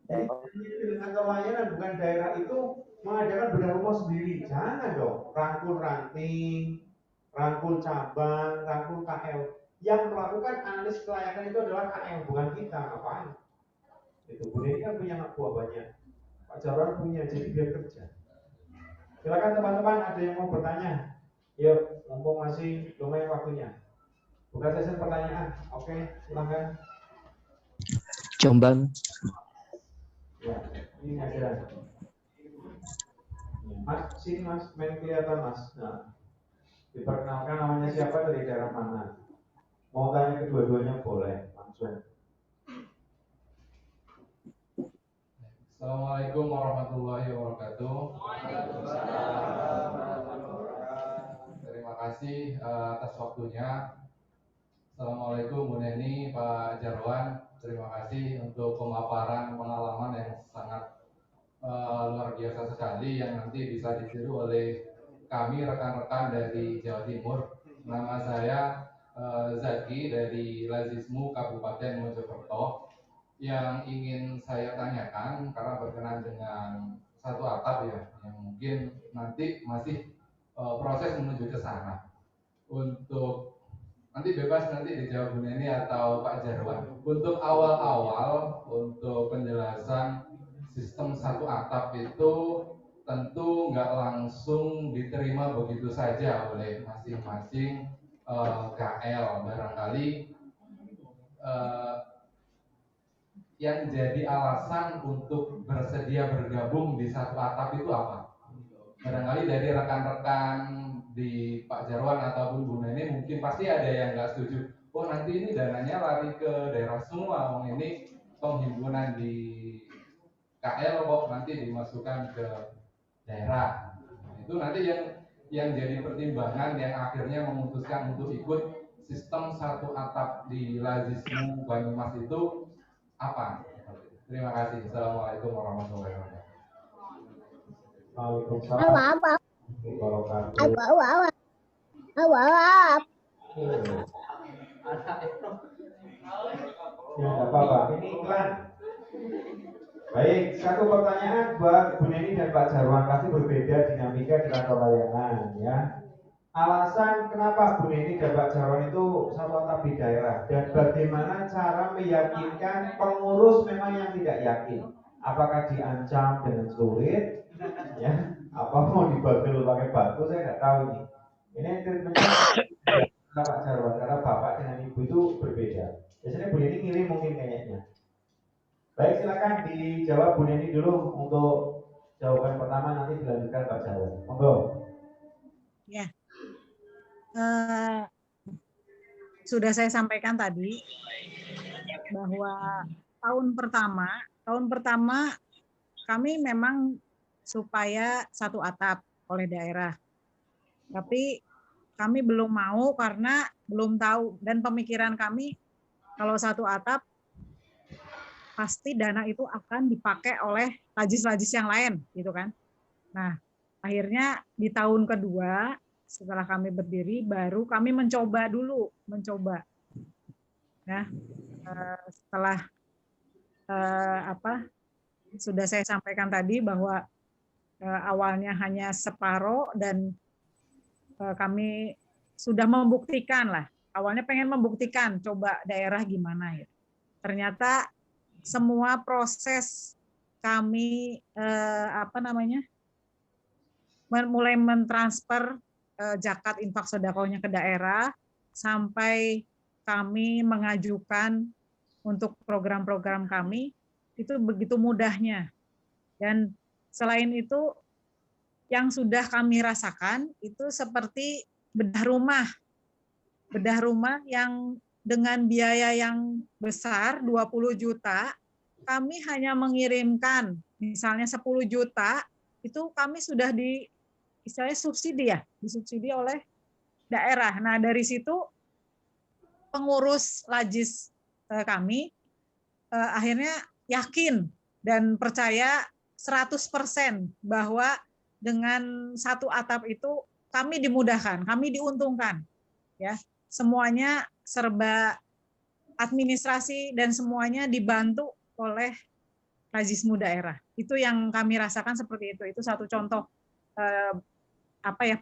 Jadi dengan kantor layanan bukan daerah itu mengadakan bedah rumah sendiri. Jangan dong. Rangkul ranting, rangkul cabang, rangkul KL. Yang melakukan analis kelayakan itu adalah KL, bukan kita. Ngapain? Itu Bu Neni kan punya anak buah banyak. Pak Jarwan punya, jadi biar kerja. Silakan teman-teman, ada yang mau bertanya? Yuk, mumpung masih lumayan waktunya. Buka sesi pertanyaan. Oke, silakan. Jombang. Ya, ini aja. Mas, sini Mas, main kelihatan Mas. Nah, diperkenalkan namanya siapa dari daerah mana? Mau tanya kedua-duanya boleh, langsung. Assalamualaikum warahmatullahi wabarakatuh. Terima kasih atas waktunya. Assalamualaikum Bu Neni, Pak Jarwan. Terima kasih untuk pemaparan pengalaman yang sangat luar biasa sekali yang nanti bisa ditiru oleh kami rekan-rekan dari Jawa Timur. Nama saya Zaki dari Lazismu Kabupaten Mojokerto. Yang ingin saya tanyakan karena berkenaan dengan satu atap ya, yang mungkin nanti masih proses menuju ke sana. Untuk nanti bebas nanti dijawab Bu Neni atau Pak Jarwan. Untuk awal-awal untuk penjelasan sistem satu atap itu tentu nggak langsung diterima begitu saja oleh masing-masing KL. Barangkali yang jadi alasan untuk bersedia bergabung di satu atap itu apa? Barangkali dari rekan-rekan di Pak Jarwan ataupun Bu Neni mungkin pasti ada yang nggak setuju. Oh nanti ini dananya lari ke daerah semua, ini penghimpunan di KL kok nanti dimasukkan ke daerah. Itu nanti yang jadi pertimbangan yang akhirnya memutuskan untuk ikut sistem satu atap di Lazismu Banyumas itu apa? Terima kasih. Assalamualaikum warahmatullahi wabarakatuh. Waalaikumsalam. Ya, nggak apa-apa. Ini iklan. Baik, satu pertanyaan buat Bu Neni dan Pak Jarwan, pasti berbeda dinamika di kantor layanan, ya. Alasan kenapa Bu Neni dan Pak Jarwan itu satu atap di daerah, dan bagaimana cara meyakinkan pengurus memang yang tidak yakin? Apakah diancam dengan sulit, ya? Apa mau dibagel pakai batu? Saya nggak tahu ini. Ini treatmentnya Pak Jarwan karena bapak dengan ibu itu berbeda. Biasanya Bu Neni ngirim mungkin kayaknya. Baik, silakan dijawab Bu Neni dulu untuk jawaban pertama, nanti dilanjutkan Pak Jarwan. Monggo. Ya. Sudah saya sampaikan tadi bahwa tahun pertama kami memang supaya satu atap oleh daerah. Tapi kami belum mau karena belum tahu, dan pemikiran kami kalau satu atap pasti dana itu akan dipakai oleh lajis-lajis yang lain, gitu kan. Nah, akhirnya di tahun kedua setelah kami berdiri baru kami mencoba. Nah, setelah sudah saya sampaikan tadi bahwa awalnya hanya separoh dan kami sudah membuktikan lah. Awalnya pengen membuktikan coba daerah gimana ya. Ternyata semua proses kami mulai mentransfer zakat infak sedekahnya ke daerah sampai kami mengajukan untuk program-program kami itu begitu mudahnya. Dan selain itu yang sudah kami rasakan itu seperti bedah rumah yang dengan biaya yang besar 20 juta, kami hanya mengirimkan misalnya 10 juta, itu kami sudah istilahnya disubsidi oleh daerah. Nah, dari situ pengurus lajis kami akhirnya yakin dan percaya 100% bahwa dengan satu atap itu kami dimudahkan, kami diuntungkan. Ya, semuanya serba administrasi dan semuanya dibantu oleh Lajismu daerah. Itu yang kami rasakan seperti itu. Itu satu contoh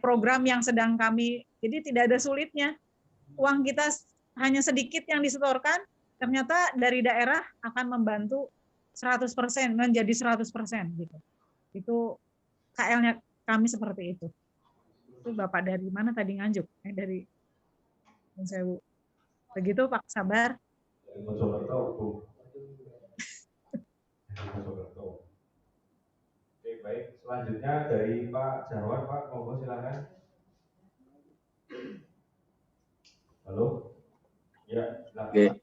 program yang sedang kami, jadi tidak ada sulitnya. Uang kita hanya sedikit yang disetorkan, ternyata dari daerah akan membantu 100%, menjadi 100% gitu. Itu KL-nya kami seperti itu. Itu Bapak dari mana tadi Nganjuk? Dari Sewu. Begitu Pak Sabar. Oke, baik. Selanjutnya dari Pak Jarwan, Pak, monggo silakan. Halo. Ya, silakan. Oke.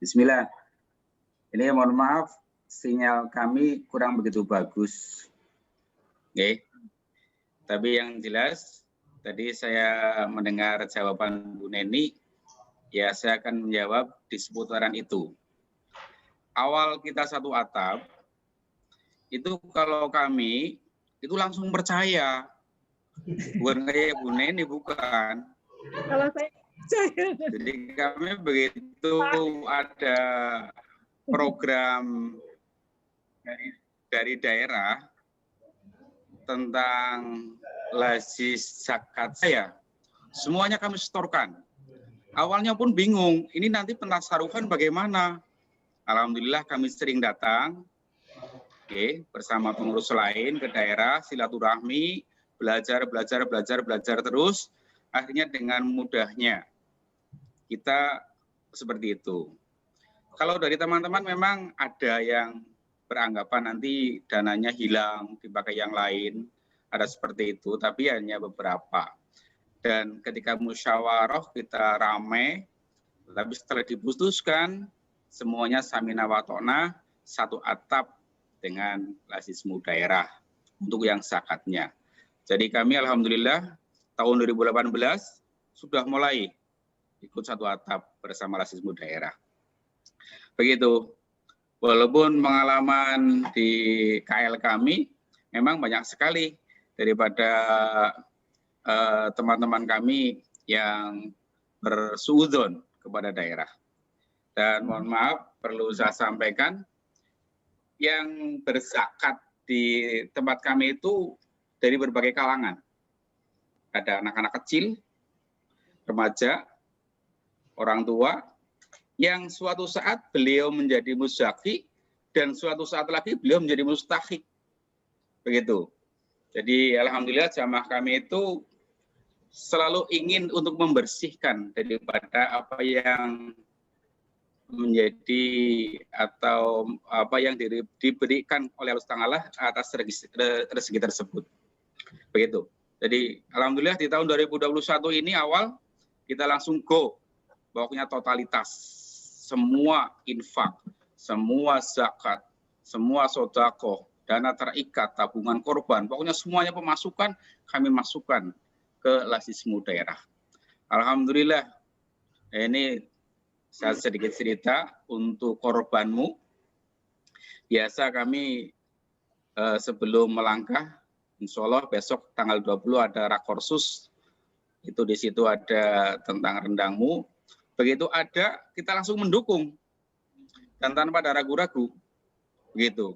Bismillah. Ini mohon maaf, sinyal kami kurang begitu bagus. Oke. Tapi yang jelas, tadi saya mendengar jawaban Bu Neni, ya saya akan menjawab di seputaran itu. Awal kita satu atap, itu kalau kami, itu langsung percaya. Bukan kayak Bu Neni, bukan. Kalau saya percaya. Jadi kami begitu ada program dari daerah tentang lajis zakat saya, semuanya kami setorkan. Awalnya pun bingung, ini nanti pentasarufan bagaimana? Alhamdulillah kami sering datang, bersama pengurus lain ke daerah, silaturahmi, belajar terus, akhirnya dengan mudahnya kita seperti itu. Kalau dari teman-teman memang ada yang beranggapan nanti dananya hilang, dipakai yang lain, ada seperti itu, tapi hanya beberapa. Dan ketika musyawarah kita ramai, tapi setelah diputuskan, semuanya samina wa ta'na, satu atap dengan Lasismu daerah untuk yang zakatnya. Jadi kami alhamdulillah tahun 2018 sudah mulai ikut satu atap bersama Lasismu daerah. Begitu. Walaupun pengalaman di KL kami memang banyak sekali daripada teman-teman kami yang bersuudzon kepada daerah. Dan mohon maaf, perlu saya sampaikan, yang berzakat di tempat kami itu dari berbagai kalangan. Ada anak-anak kecil, remaja, orang tua, yang suatu saat beliau menjadi muzaki, dan suatu saat lagi beliau menjadi mustahik. Begitu. Jadi alhamdulillah jamaah kami itu selalu ingin untuk membersihkan daripada apa yang menjadi atau apa yang diberikan oleh Allah Ta'ala atas rezeki tersebut. Begitu. Jadi alhamdulillah di tahun 2021 ini awal kita langsung go. Pokoknya totalitas. Semua infak, semua zakat, semua sodako, dana terikat, tabungan korban, pokoknya semuanya pemasukan kami masukkan ke Lasismu daerah. Alhamdulillah, ini saya sedikit cerita untuk korbanmu. Biasa kami sebelum melangkah, insya Allah besok tanggal 20 ada rakorsus, itu di situ ada tentang rendangmu. Begitu ada, kita langsung mendukung dan tanpa ada ragu-ragu, begitu.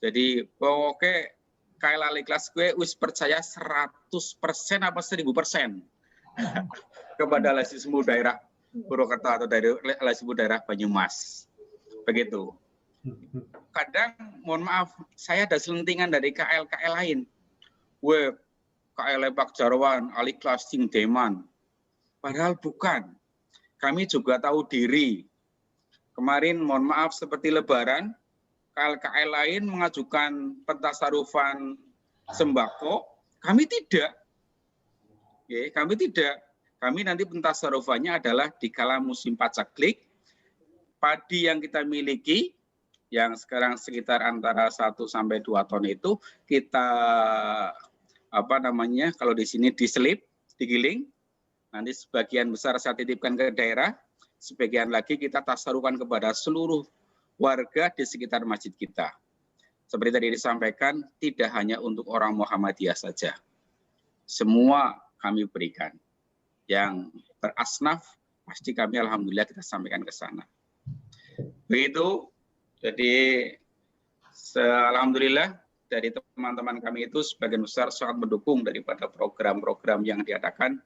Jadi pokoknya KL Al-Ikhlas gue wis percaya 100% apa 1000% kepada Lasismu daerah Purwokerto atau dari Lasismu daerah Banyumas, begitu. Kadang mohon maaf, saya ada selentingan dari KL lain, gue KL Lebak Jarwan, Al-Ikhlas Sing Deman, padahal bukan. Kami juga tahu diri. Kemarin mohon maaf seperti Lebaran, KL lain mengajukan pentasarufan sembako, kami tidak. Oke, kami tidak. Kami nanti pentasarufannya adalah di kala musim pacaklik, padi yang kita miliki, yang sekarang sekitar antara 1 sampai 2 ton itu, kita kalau di sini diselip, digiling, nanti sebagian besar saya titipkan ke daerah, sebagian lagi kita tasarufkan kepada seluruh warga di sekitar masjid kita. Seperti tadi disampaikan, tidak hanya untuk orang Muhammadiyah saja. Semua kami berikan. Yang berasnaf, pasti kami alhamdulillah kita sampaikan ke sana. Begitu, jadi alhamdulillah dari teman-teman kami itu sebagian besar sangat mendukung daripada program-program yang diadakan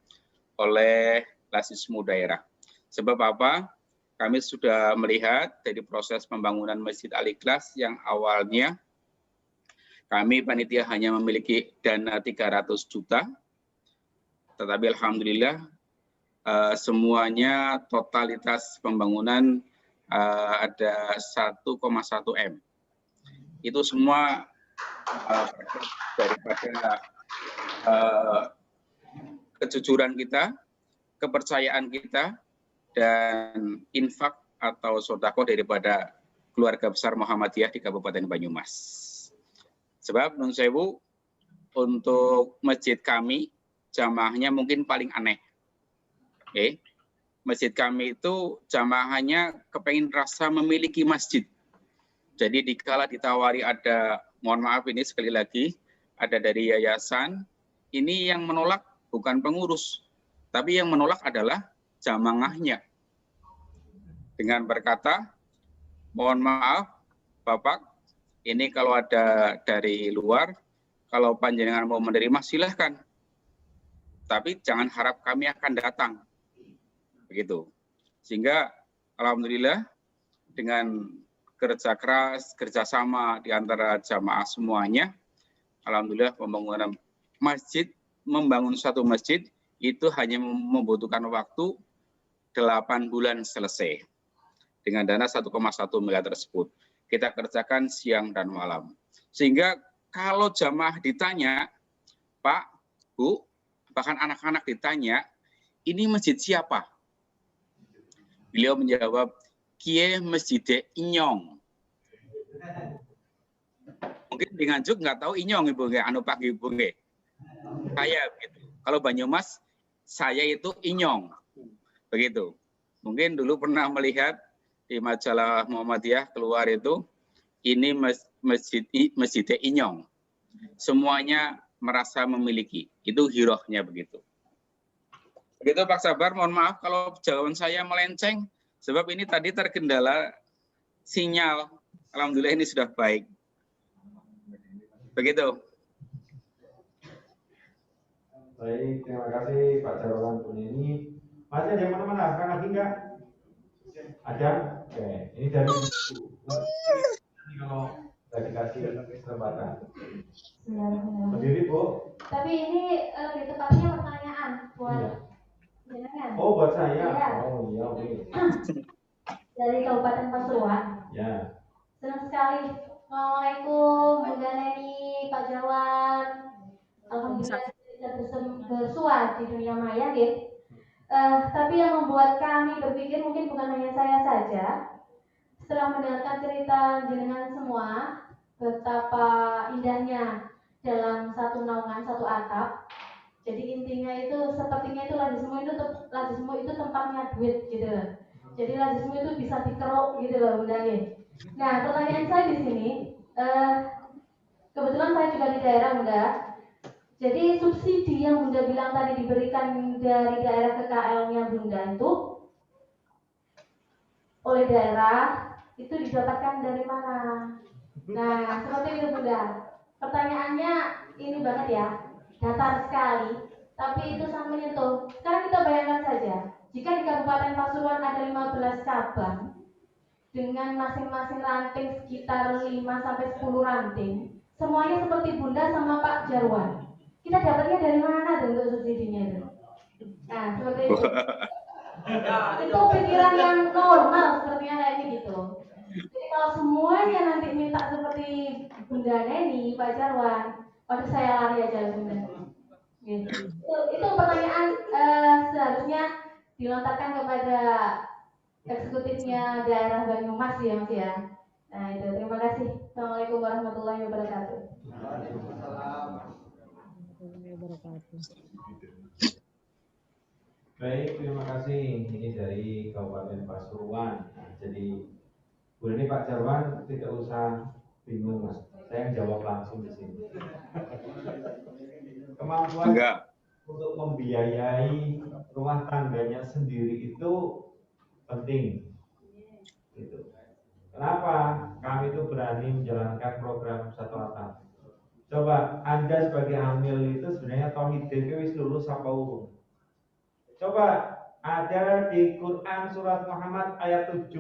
oleh Lasismu daerah. Sebab apa? Kami sudah melihat dari proses pembangunan Masjid Al-Ikhlas yang awalnya kami panitia hanya memiliki dana 300 juta, tetapi alhamdulillah semuanya totalitas pembangunan ada 1,1 M. Itu semua daripada kejujuran kita, kepercayaan kita, dan infak atau sedekah daripada keluarga besar Muhammadiyah di Kabupaten Banyumas. Sebab nun sewu untuk masjid kami jamaahnya mungkin paling aneh. Oke. Masjid kami itu jamaahnya kepengen rasa memiliki masjid. Jadi dikala ditawari ada, mohon maaf ini sekali lagi, ada dari yayasan, ini yang menolak bukan pengurus, tapi yang menolak adalah jamaahnya. Dengan berkata, mohon maaf Bapak, ini kalau ada dari luar, kalau panjenengan mau menerima silahkan. Tapi jangan harap kami akan datang. Begitu. Sehingga alhamdulillah dengan kerja keras, kerjasama di antara jamaah semuanya. Alhamdulillah pembangunan masjid, membangun satu masjid itu hanya membutuhkan waktu 8 bulan selesai. Dengan dana 1,1 miliar tersebut. Kita kerjakan siang dan malam. Sehingga kalau jamaah ditanya, Pak, Bu, bahkan anak-anak ditanya, ini masjid siapa? Beliau menjawab, Kie Masjid Inyong. Mungkin di Nganjuk nggak tahu Inyong, Ibu, anu Pak Ibu. Saya begitu. Kalau Banyumas, saya itu Inyong. Begitu. Mungkin dulu pernah melihat di majalah Muhammadiyah keluar itu, ini masjid Inyong. Semuanya merasa memiliki. Itu hirohnya begitu. Begitu Pak Sabar, mohon maaf kalau jawaban saya melenceng, sebab ini tadi terkendala sinyal. Alhamdulillah ini sudah baik. Begitu. Baik, terima kasih Pak Jarwan Buneni. Masih ada yang mana-mana? Kan lagi enggak? Ada? Oke, ini dari ini kalau nggak dikasih kesempatan. Berdiri, Bu. Tapi ini lebih tepatnya pertanyaan buat jenengan. Oh, buat saya. Iya. Oh, iya, oke. Dari Kabupaten Pasuruan. Ya. Senang sekali. Assalamualaikum, Bunda Neni, Pak Jarwan. Alhamdulillah kita bersua di dunia maya, gitu. Tapi yang membuat kami berpikir mungkin bukan hanya saya saja. Setelah mendengarkan cerita jenengan semua, betapa indahnya dalam satu naungan, satu atap. Jadi intinya itu sepertinya itu lazismu itu tempatnya duit gitu. Jadi lazismu itu bisa dikeruk gitu loh Bunda. Nah pertanyaan saya di sini, kebetulan saya juga di daerah Bunda. Jadi subsidi yang Bunda bilang tadi diberikan dari daerah ke KL-nya Bunda itu oleh daerah itu didapatkan dari mana? Nah seperti itu Bunda. Pertanyaannya ini banget ya, datar sekali, tapi itu sangat menyentuh. Sekarang kita bayangkan saja, jika di Kabupaten Pasuruan ada 15 cabang dengan masing-masing ranting sekitar 5-10 ranting, semuanya seperti Bunda sama Pak Jarwan. Kita dapatnya dari mana tuh untuk subsidinya itu? Nah, seperti itu. Itu pikiran yang normal sepertinya kayak gitu. Jadi kalau semuanya nanti minta seperti Bunda Neni, Pak Jarwan, waduh saya lari aja sebenarnya. Gitu. Itu pertanyaan seharusnya dilontarkan kepada eksekutifnya daerah Banyumas ya Mas ya. Nah itu terima kasih. Assalamualaikum warahmatullahi wabarakatuh. Baik, terima kasih. Ini dari Kabupaten Pasuruan. Nah, jadi Bu ini Pak Jarwan tidak usah bingung, Mas. Saya yang jawab langsung di sini. Kemampuan untuk membiayai rumah tangganya sendiri itu penting. Gitu. Kenapa kami itu berani menjalankan program satu atap? Coba Anda sebagai hamil itu sebenarnya tauhid wis lulus apa urung? Coba ada di Quran surat Muhammad ayat 7.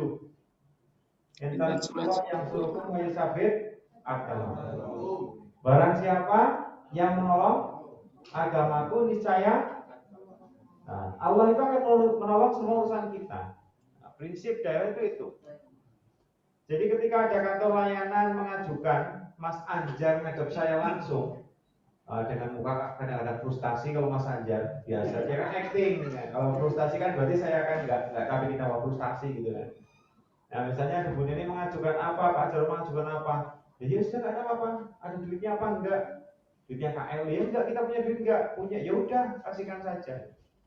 Intan Allah yang suruhkum mayusabit agama. Barang siapa yang menolong agamaku niscaya Allah itu akan menolong semua urusan kita. Nah, prinsip daerah itu. Jadi ketika ada kantor layanan mengajukan Mas Anjar ngadep saya langsung dengan muka kadang-kadang frustasi kalau Mas Anjar biasa dia kan acting. Kalau frustasi kan berarti saya kan nggak kami kita mau frustasi gitu kan. Nah misalnya Bu ini mengajukan apa, Pak Jarwan mengajukan apa, ya sudah nggak ada apa-apa, ada duitnya apa enggak, duitnya KL ya enggak, kita punya duit enggak, punya ya udah kasihkan saja.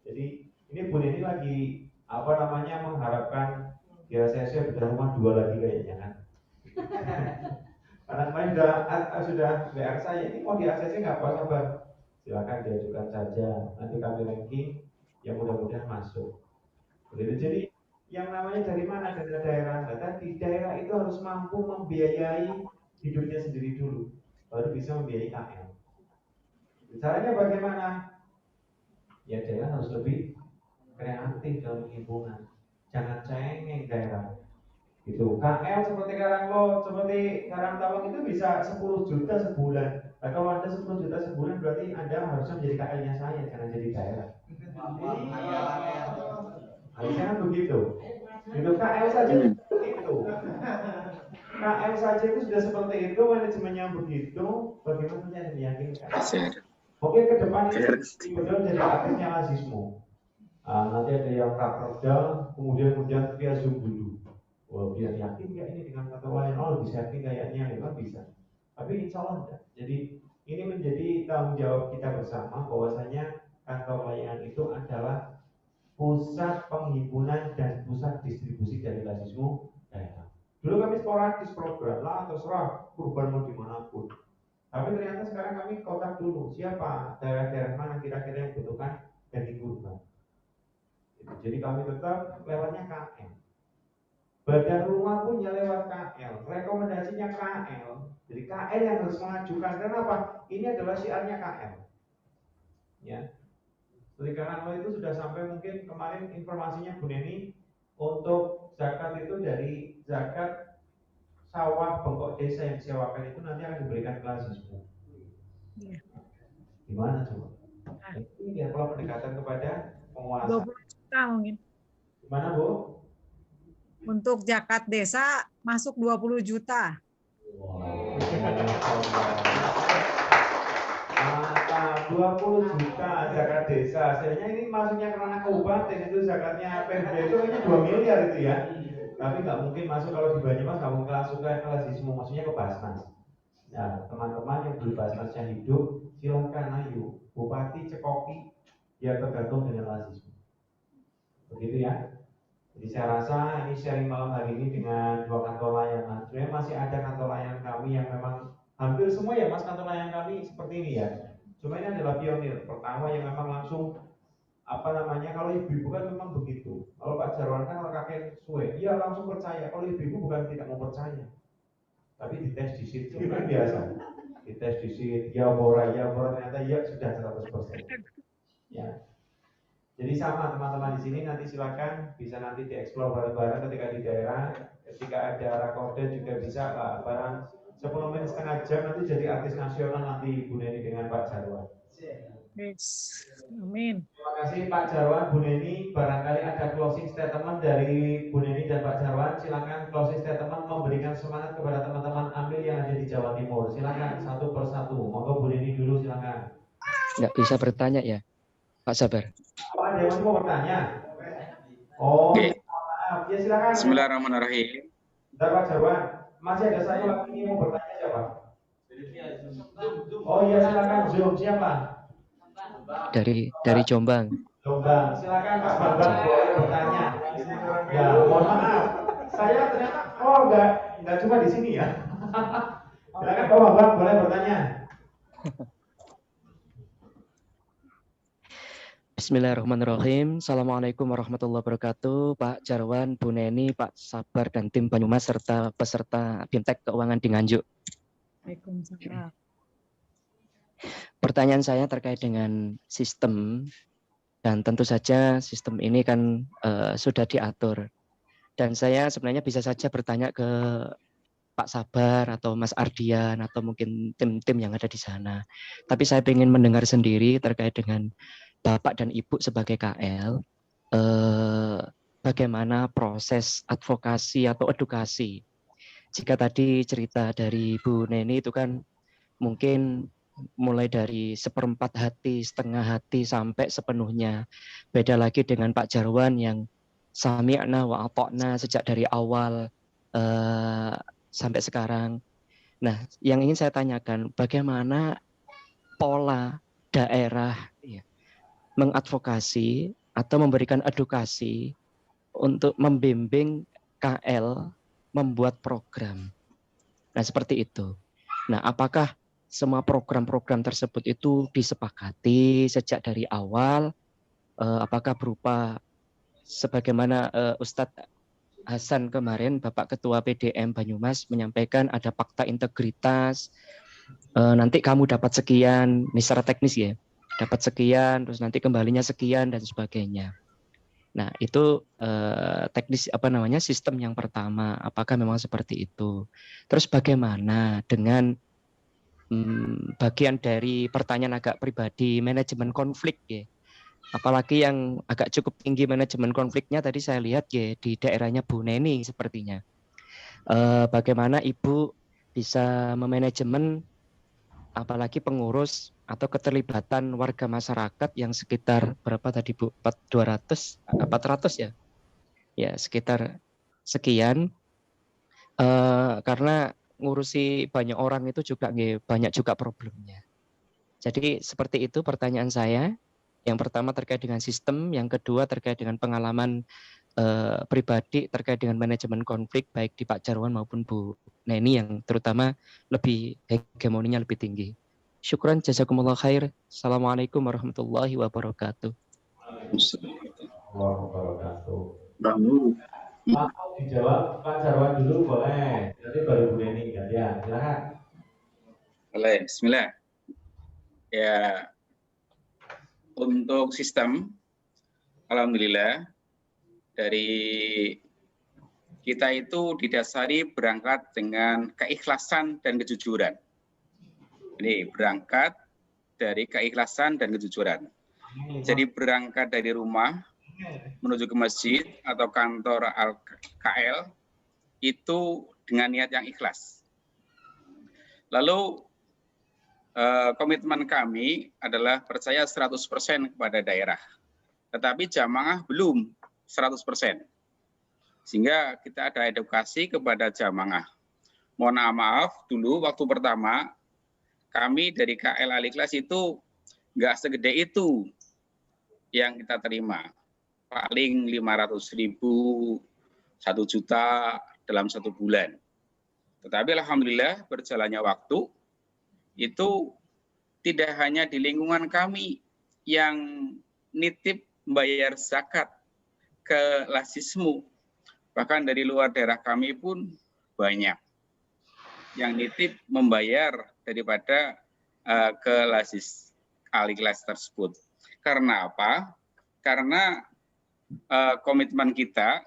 Jadi ini Bu ini lagi mengharapkan ya saya bedah rumah 2 lagi kayaknya kan. Karena kemarin sudah WR saya ini mau di ACC nggak apa sabar, silakan diajukan saja, nanti kami ranking yang mudah-mudahan masuk. Begitu. Jadi yang namanya dari mana, dari daerah. Nah, tadi daerah itu harus mampu membiayai hidupnya sendiri dulu, baru bisa membiayai KL. Caranya bagaimana? Ya daerah harus lebih kreatif dalam hubungan. Jangan cengeng daerah. Gitu. KL seperti Karangtawang itu bisa 10 juta sebulan. Nah, kalau Anda 10 juta sebulan berarti Anda harusnya menjadi KL-nya saya, jangan jadi daerah. Harusnya kan begitu. Itu KL saja seperti itu. KL saja itu sudah seperti itu, manajemennya begitu, bagaimana yang meyakinkan? Oke, ke depan ini betul jadi aktifnya Lazismo. Nanti ada yang raperda, kemudian via Zoom dulu. Wah, biar yakin nggak ini dengan kata lain, oh bisa yakin kayaknya, itu kan bisa. Tapi insya Allah enggak. Jadi ini menjadi tanggung jawab kita bersama bahwasanya kantor layanan itu adalah pusat penghimpunan dan pusat distribusi dari Lazismo daerah. Dulu kami sporadis program lah, terserah kurban mau dimanapun. Tapi ternyata sekarang kami kontak dulu siapa daerah-daerah mana kira-kira yang butuhkan daging kurban. Jadi kami tetap lewatnya KL. Badan rumah punya lewat KL. Rekomendasinya KL. Jadi KL yang harus mengajukan. Kenapa? Ini adalah syiarnya KL. Ya. Seperti karena itu sudah sampai mungkin kemarin informasinya Bu Neni untuk zakat itu dari zakat sawah bengkok desa yang disewakan itu nanti akan diberikan ke Lazismo. Gimana coba? Ini ya kalau pendekatan kepada penguasa. 20 juta mungkin. Gimana Bu? Untuk zakat desa masuk 20 juta. Wow. 20 juta zakat desa. Sebenarnya ini masuknya karena kabupaten itu zakatnya PMD itu kayaknya 2 miliar itu ya. Tapi nggak mungkin masuk kalau di Banyumas, nggak mungkin langsung ke Lazismo, maksudnya ke Basnas. Nah, teman-teman yang di Basnasnya hidup, silakan ayo. Bupati cekoki, ya tergantung dengan Lazismo. Begitu ya. Jadi saya rasa ini sharing malam hari ini dengan dua kantor layanan. Sebenarnya masih ada kantor layanan kami yang memang hampir semua ya Mas kantor layanan kami seperti ini ya. Cuma ini adalah pionir pertama yang memang langsung kalau ibu-ibu kan memang begitu. Kalau Pak Jarwan kan orang kakek suwe, iya langsung percaya. Kalau ibu-ibu bukan tidak mau percaya, tapi dites di situ kan biasa. Dites di situ, ya bora ternyata ya sudah 100%. Ya. Jadi sama teman-teman di sini nanti silakan bisa nanti dieksplor bareng-bareng ketika di daerah, ketika ada rakorda juga bisa lah barang 10 menit setengah jam nanti jadi artis nasional nanti Bu Neni dengan Pak Jarwan. Yes. Amin. Terima kasih Pak Jarwan, Bu Neni. Barangkali ada closing statement dari Bu Neni dan Pak Jarwan. Silakan closing statement memberikan semangat kepada teman-teman ambil yang ada di Jawa Timur. Silakan satu persatu. Monggo Bu Neni dulu silakan. Nggak bisa bertanya ya, Pak Sabar. Oh, ada yang mau bertanya? Oh, maaf. Ya silakan. Bismillahirrahmanirrahim. Bentar Pak Jarwan. Masih ada satu lagi yang mau bertanya siapa? Oh iya silakan Zoom siapa? Dari Jombang. Jombang. Silakan Pak Bambang boleh bertanya. Ya, mohon maaf. Saya ternyata enggak cuma di sini ya. Silakan Pak Bambang boleh bertanya. Bismillahirrahmanirrahim. Assalamualaikum warahmatullahi wabarakatuh. Pak Jarwan, Bu Neni, Pak Sabar, dan tim Banyumas serta peserta Bimtek Keuangan di Nganjuk. Waalaikumsalam. Pertanyaan saya terkait dengan sistem, dan tentu saja sistem ini kan sudah diatur. Dan saya sebenarnya bisa saja bertanya ke Pak Sabar atau Mas Ardian atau mungkin tim-tim yang ada di sana. Tapi saya ingin mendengar sendiri terkait dengan Bapak dan Ibu sebagai KL, bagaimana proses advokasi atau edukasi. Jika tadi cerita dari Bu Neni itu kan mungkin mulai dari 1/4 hati, setengah hati sampai sepenuhnya. Beda lagi dengan Pak Jarwan yang sami'na wa ata'na sejak dari awal sampai sekarang. Nah, yang ingin saya tanyakan, bagaimana pola daerah ya, mengadvokasi atau memberikan edukasi untuk membimbing KL membuat program. Nah, seperti itu. Nah, apakah semua program-program tersebut itu disepakati sejak dari awal? Apakah berupa sebagaimana Ustadz Hasan kemarin, Bapak Ketua PDM Banyumas menyampaikan ada fakta integritas, nanti kamu dapat sekian, ini secara teknis ya, dapat sekian, terus nanti kembalinya sekian dan sebagainya. Nah, itu teknis sistem yang pertama, apakah memang seperti itu. Terus bagaimana dengan bagian dari pertanyaan agak pribadi, manajemen konflik ya. Apalagi yang agak cukup tinggi manajemen konfliknya tadi saya lihat ya di daerahnya Bu Neni sepertinya. Bagaimana Ibu bisa memanajemen apalagi pengurus atau keterlibatan warga masyarakat yang sekitar berapa tadi Bu? 400 ya? Ya, sekitar sekian. Karena ngurusi banyak orang itu juga banyak juga problemnya. Jadi seperti itu pertanyaan saya. Yang pertama terkait dengan sistem, yang kedua terkait dengan pengalaman pribadi terkait dengan manajemen konflik baik di Pak Jarwan maupun Bu Neni yang terutama lebih hegemoninya lebih tinggi. Syukran, jazakumullah khair. Assalamualaikum warahmatullahi wabarakatuh. Mau dijawab Pak Jarwan dulu boleh, nanti baru Bu Neni gantian. Silakan. Boleh, bismillah. Ya, untuk sistem, alhamdulillah dari kita itu didasari berangkat dengan keikhlasan dan kejujuran. Ini berangkat dari keikhlasan dan kejujuran. Jadi berangkat dari rumah menuju ke masjid atau kantor KL itu dengan niat yang ikhlas. Lalu komitmen kami adalah percaya 100% kepada daerah. Tetapi jamaah belum 100%. Sehingga kita ada edukasi kepada jamaah. Mohon maaf dulu waktu pertama kami dari KL Al-Ikhlas itu nggak segede itu yang kita terima. Paling 500.000, 1 juta dalam 1 bulan. Tetapi alhamdulillah berjalannya waktu itu tidak hanya di lingkungan kami yang nitip membayar zakat ke Lasismu, bahkan dari luar daerah kami pun banyak yang nitip membayar daripada ke Lasis Al-Ikhlas tersebut. Karena apa? Karena komitmen kita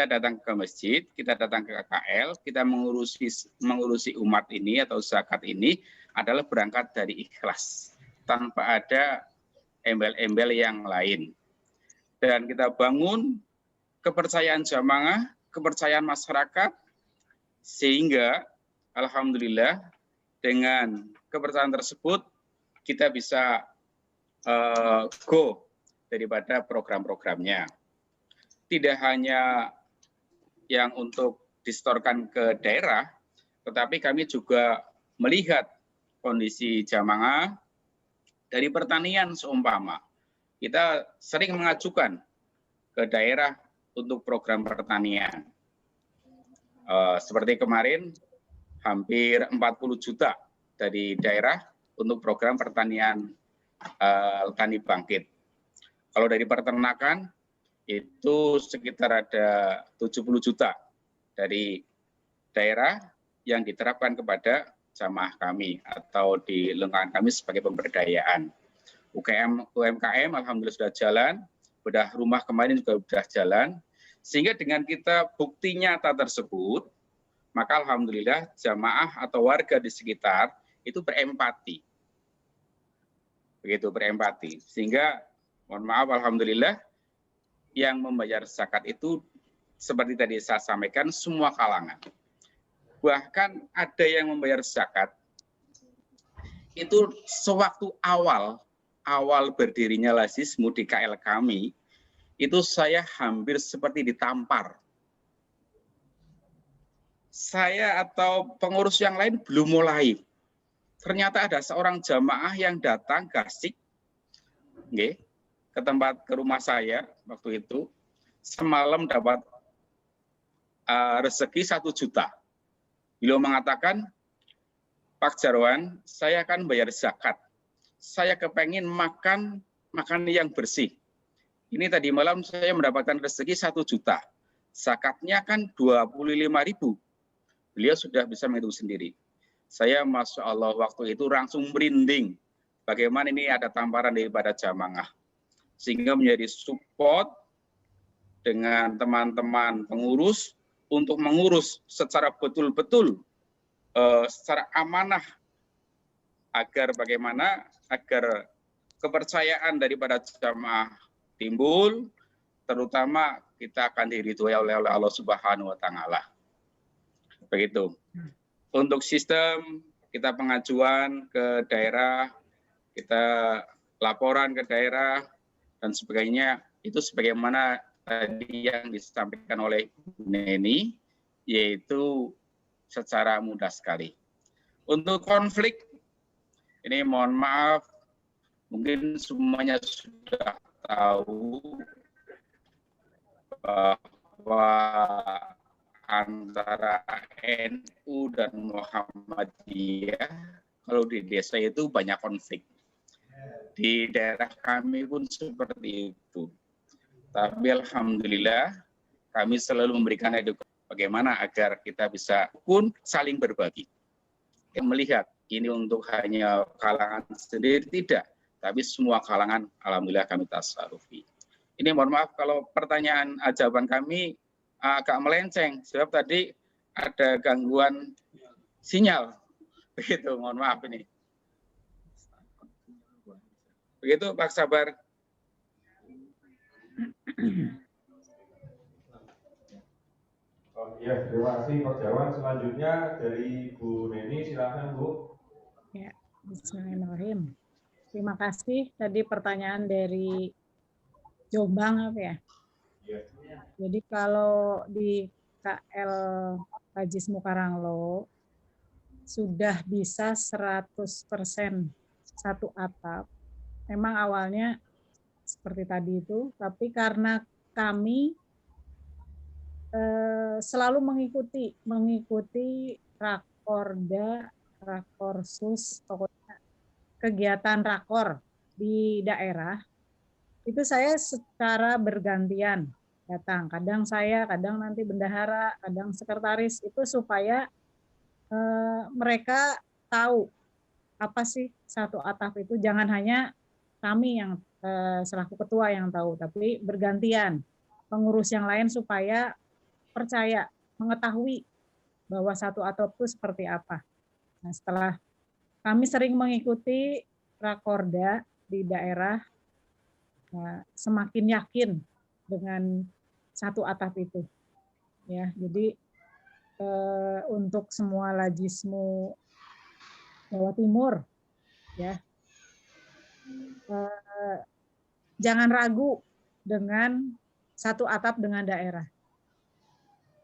datang ke masjid, kita datang ke KL, kita mengurusi umat ini atau zakat ini adalah berangkat dari ikhlas, tanpa ada embel-embel yang lain. Dan kita bangun kepercayaan jamaah, kepercayaan masyarakat, sehingga alhamdulillah dengan kepercayaan tersebut kita bisa go daripada program-programnya. Tidak hanya yang untuk distorkan ke daerah, tetapi kami juga melihat kondisi jamaah dari pertanian seumpama. Kita sering mengajukan ke daerah untuk program pertanian. Seperti kemarin, hampir 40 juta dari daerah untuk program pertanian Tani Bangkit. Kalau dari peternakan, itu sekitar ada 70 juta dari daerah yang diterapkan kepada jamaah kami atau di lingkungan kami sebagai pemberdayaan. UMKM alhamdulillah sudah jalan, bedah rumah kemarin juga sudah jalan, sehingga dengan kita bukti nyata tersebut, maka alhamdulillah jamaah atau warga di sekitar itu berempati. Begitu berempati, sehingga mohon maaf alhamdulillah yang membayar zakat itu seperti tadi saya sampaikan semua kalangan. Bahkan ada yang membayar zakat itu sewaktu awal berdirinya Lasismu di KL kami, itu saya hampir seperti ditampar. Saya atau pengurus yang lain belum mulai. Ternyata ada seorang jamaah yang datang gasik ke rumah saya waktu itu, semalam dapat rezeki 1 juta. Beliau mengatakan, Pak Jarwan, saya akan bayar zakat. Saya kepengen makan yang bersih. Ini tadi malam saya mendapatkan rezeki 1 juta. Zakatnya kan 25.000. Beliau sudah bisa menghitung sendiri. Saya Masya Allah waktu itu langsung merinding. Bagaimana ini ada tamparan daripada jamaah. Sehingga menjadi support dengan teman-teman pengurus untuk mengurus secara betul-betul, secara amanah, agar bagaimana, agar kepercayaan daripada jamaah timbul, terutama kita akan diridhoi oleh Allah Subhanahu wa Ta'ala. Begitu. Untuk sistem, kita pengajuan ke daerah, kita laporan ke daerah, dan sebagainya, itu sebagaimana tadi yang disampaikan oleh Bu Neni, yaitu secara mudah sekali. Untuk konflik, ini mohon maaf, mungkin semuanya sudah tahu bahwa antara NU dan Muhammadiyah, kalau di desa itu banyak konflik. Di daerah kami pun seperti itu. Tapi alhamdulillah kami selalu memberikan edukasi bagaimana agar kita bisa pun saling berbagi. Melihat ini untuk hanya kalangan sendiri tidak, tapi semua kalangan alhamdulillah kami tasarufi. Ini mohon maaf kalau pertanyaan jawaban kami agak melenceng, sebab tadi ada gangguan sinyal. Begitu, mohon maaf ini. Begitu Pak Sabar. Oh iya, terima kasih Pak Jarwan. Selanjutnya dari Bu Neni, silakan Bu. Ya, bismillahirrahmanirrahim. Terima kasih tadi pertanyaan dari Jombang apa ya? Iya. Jadi kalau di KL Pajismu Karanglo sudah bisa 100% satu atap. Memang awalnya seperti tadi itu, tapi karena kami selalu mengikuti Rakorda, Rakorsus, pokoknya kegiatan rakor di daerah, itu saya secara bergantian datang. Kadang saya, kadang nanti bendahara, kadang sekretaris, itu supaya mereka tahu apa sih satu atap itu. Jangan hanya kami yang selaku ketua yang tahu, tapi bergantian pengurus yang lain supaya percaya, mengetahui bahwa satu atap itu seperti apa. Nah, setelah kami sering mengikuti Rakorda di daerah, semakin yakin dengan satu atap itu. Ya, jadi untuk semua Lajismu Jawa Timur, ya, jangan ragu dengan satu atap dengan daerah.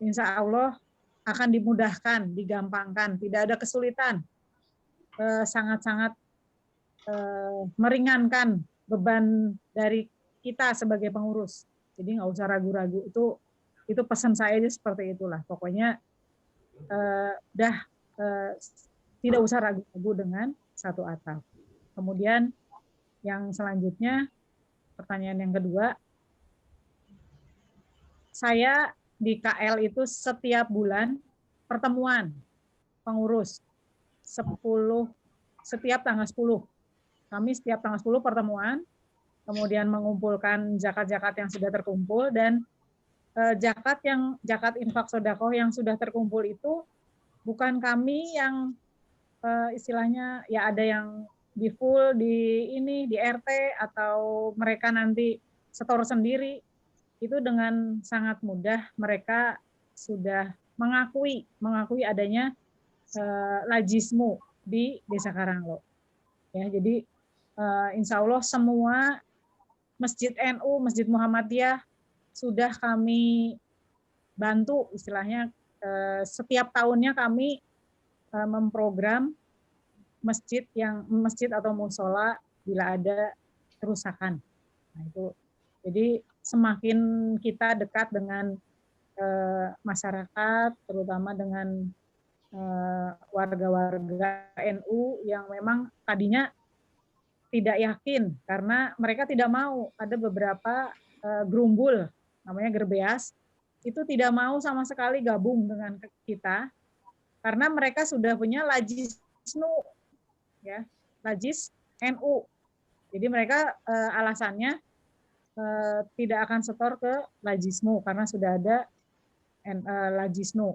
Insya Allah akan dimudahkan, digampangkan, tidak ada kesulitan, sangat-sangat meringankan beban dari kita sebagai pengurus. Jadi nggak usah ragu-ragu, itu pesan saya aja seperti itulah. Pokoknya tidak usah ragu-ragu dengan satu atap. Kemudian yang selanjutnya, pertanyaan yang kedua, saya di KL itu setiap bulan pertemuan pengurus setiap tanggal 10. Kami setiap tanggal 10 pertemuan, kemudian mengumpulkan zakat-zakat yang sudah terkumpul, dan zakat infak sedekah yang sudah terkumpul itu bukan kami yang istilahnya ya ada yang di full di RT atau mereka nanti setor sendiri. Itu dengan sangat mudah mereka sudah mengakui adanya Lajismu di Desa Karanglo. Ya, jadi insya Allah semua masjid NU, masjid Muhammadiyah sudah kami bantu, istilahnya setiap tahunnya kami memprogram masjid atau musola bila ada kerusakan. Nah, itu jadi semakin kita dekat dengan masyarakat, terutama dengan warga-warga NU yang memang tadinya tidak yakin karena mereka tidak mau. Ada beberapa gerumbul, namanya Gerbeas, itu tidak mau sama sekali gabung dengan kita karena mereka sudah punya Lajisnu, ya, Lajis NU. Jadi mereka alasannya tidak akan setor ke Lajisnu karena sudah ada Lajisnu.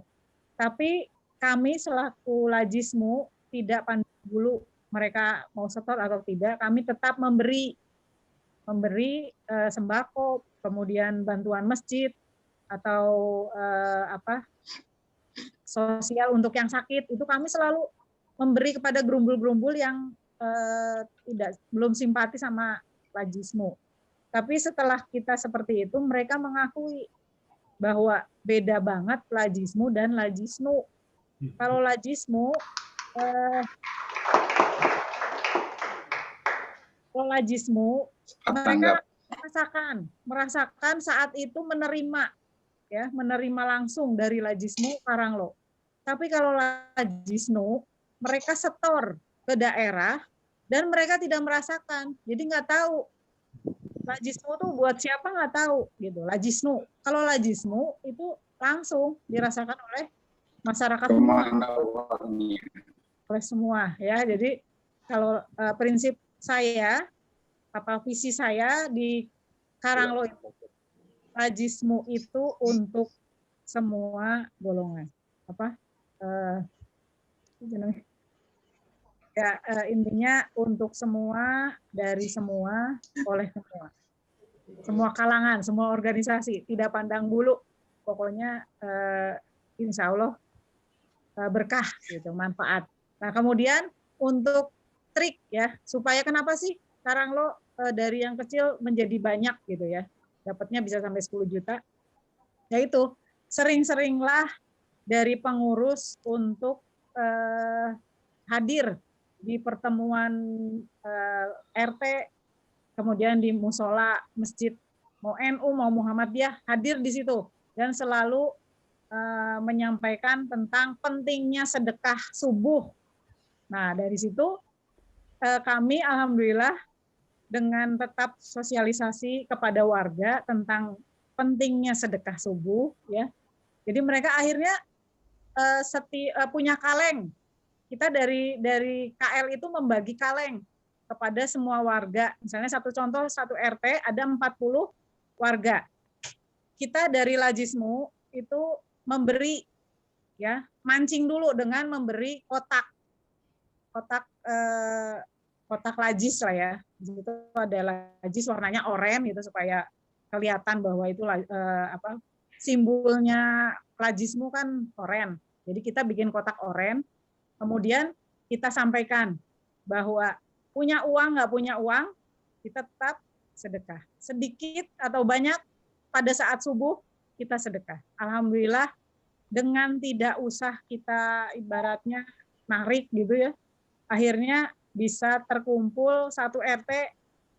Tapi kami selaku Lajisnu tidak pandang dulu mereka mau setor atau tidak, kami tetap memberi sembako, kemudian bantuan masjid atau sosial untuk yang sakit, itu kami selalu memberi kepada gerumbul-gerumbul yang belum simpati sama Lajisnu. Tapi setelah kita seperti itu, mereka mengakui bahwa beda banget Lajisnu dan Lajisnu. Kalau Lajisnu, mereka merasakan saat itu menerima langsung dari Lajisnu Karanglo. Tapi kalau Lajisnu, mereka setor ke daerah dan mereka tidak merasakan, jadi nggak tahu Lajisnu tuh buat siapa nggak tahu gitu. Lajisnu, kalau Lajisnu itu langsung dirasakan oleh masyarakat semua ya. Jadi kalau prinsip saya, visi saya di Karanglo itu, Lajisnu itu untuk semua golongan. Intinya untuk semua, dari semua, oleh semua kalangan, semua organisasi, tidak pandang bulu, pokoknya insya Allah berkah gitu, manfaat. Nah kemudian untuk trik ya, supaya kenapa sih Karanglo dari yang kecil menjadi banyak gitu ya, dapatnya bisa sampai 10 juta, yaitu sering-seringlah dari pengurus untuk hadir di pertemuan RT, kemudian di musola, masjid, mau NU, mau Muhammadiyah, hadir di situ. Dan selalu menyampaikan tentang pentingnya sedekah subuh. Nah, dari situ kami alhamdulillah dengan tetap sosialisasi kepada warga tentang pentingnya sedekah subuh. Ya. Jadi mereka akhirnya punya kaleng. Kita dari KL itu membagi kaleng kepada semua warga. Misalnya satu RT ada 40 warga. Kita dari Lajisnu itu memberi ya, mancing dulu dengan memberi kotak lajis lah ya. Di situ ada lajis warnanya oranye gitu supaya kelihatan bahwa itu simbolnya Lajisnu kan oranye. Jadi kita bikin kotak oranye. Kemudian kita sampaikan bahwa punya uang, nggak punya uang, kita tetap sedekah. Sedikit atau banyak, pada saat subuh kita sedekah. Alhamdulillah, dengan tidak usah kita ibaratnya narik gitu ya, akhirnya bisa terkumpul satu RT,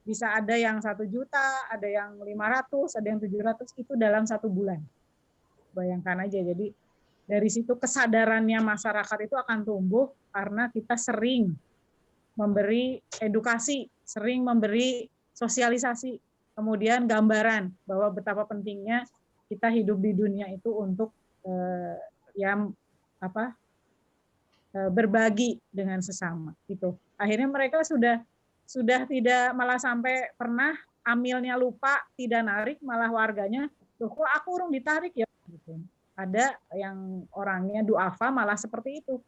bisa ada yang 1 juta, ada yang 500, ada yang 700, itu dalam 1 bulan. Bayangkan aja, jadi dari situ kesadarannya masyarakat itu akan tumbuh karena kita sering memberi edukasi, sering memberi sosialisasi, kemudian gambaran bahwa betapa pentingnya kita hidup di dunia itu untuk berbagi dengan sesama. Itu akhirnya mereka sudah tidak, malah sampai pernah amilnya lupa tidak narik, malah warganya, loh kok aku urung ditarik ya gitu. Ada yang orangnya duafa malah seperti itu,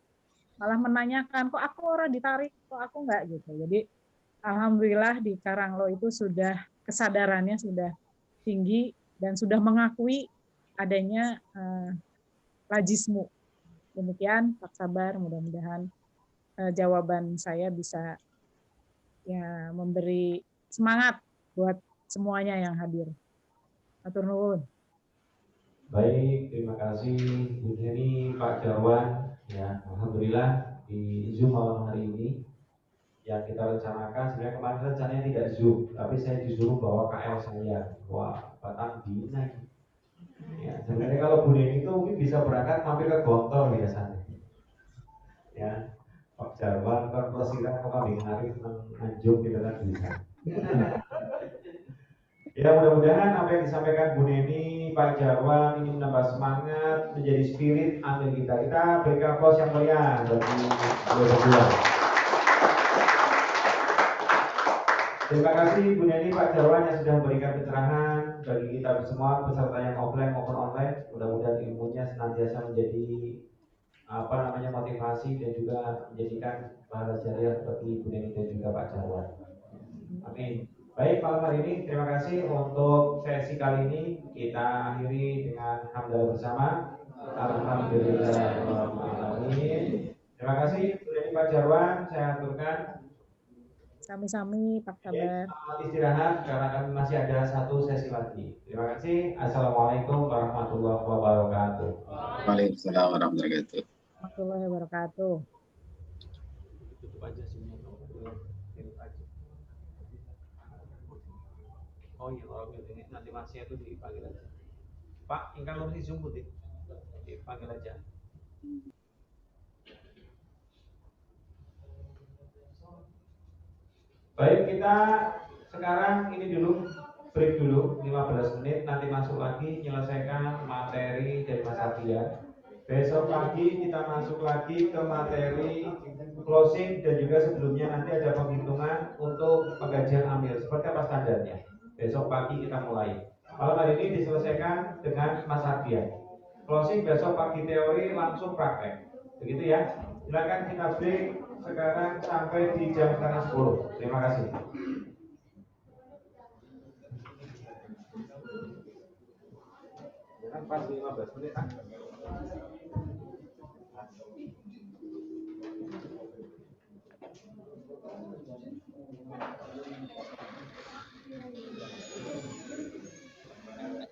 malah menanyakan kok aku orang ditarik, kok aku enggak gitu. Jadi alhamdulillah di Karanglo itu sudah kesadarannya sudah tinggi dan sudah mengakui adanya Lajisnu. Demikian Pak Sabar, mudah-mudahan jawaban saya bisa ya memberi semangat buat semuanya yang hadir. Matur nuwun. Baik, terima kasih Bu Neni, Pak Jarwan. Ya, alhamdulillah di Zoom malam hari ini yang kita rencanakan, sebenarnya kemarin rencananya tidak Zoom, tapi saya disuruh bawa KL saya. Wah, Batang Bina. Ya, sebenarnya kalau Bu Neni itu mungkin bisa berangkat mampir ke Gontor biasanya. Ya, Pak Jarwan kan pelesiran kok kambing hari Nganjuk gitu kan bisa. Ya, mudah-mudahan apa yang disampaikan Bu Neni, Pak Jarwan ini menambah semangat, menjadi spirit amil kita. Kita berikan aplaus yang meriah bagi beliau berdua. Terima kasih Bu Neni, Pak Jarwan yang sudah memberikan pencerahan bagi kita semua peserta yang offline maupun online. Mudah-mudahan ilmunya senantiasa menjadi motivasi dan juga menjadikan pahala jariah seperti Bu Neni dan juga Pak Jarwan. Amin. Baik, malam hari ini terima kasih untuk sesi kali ini kita akhiri dengan hamdalah bersama. Alhamdulillahirobbilalamin. Terima kasih Bu Neni, Pak Jarwan, saya aturkan. Sami-sami Pak Kabar. Selamat istirahat karena kami masih ada satu sesi lagi. Terima kasih. Assalamualaikum warahmatullahi wabarakatuh. Waalaikumsalam warahmatullahi wabarakatuh. Warahmatullahi wabarakatuh. Tutup aja sini. Oh iya, kalau ini nanti masnya itu dipanggil aja. Pak, ingkang ngurusi Zoom putih. Dipanggil aja. Baik, kita sekarang ini dulu break dulu 15 menit, nanti masuk lagi menyelesaikan materi dari Mas Ardian. Besok pagi kita masuk lagi ke materi closing dan juga sebelumnya nanti ada penghitungan untuk penggajian amil seperti apa standarnya. Besok pagi kita mulai. Malam hari ini diselesaikan dengan Mas Ardian. Closing besok pagi teori langsung praktek. Begitu ya. Silakan kita break sekarang sampai di jam setengah 10. Terima kasih. Jangan pas 15 menit.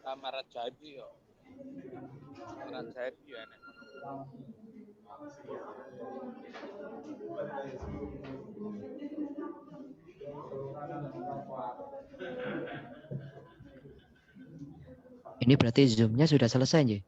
Kamar jadi yo. Kamar jadi ya nek. Ini berarti Zoom-nya sudah selesai, Nji?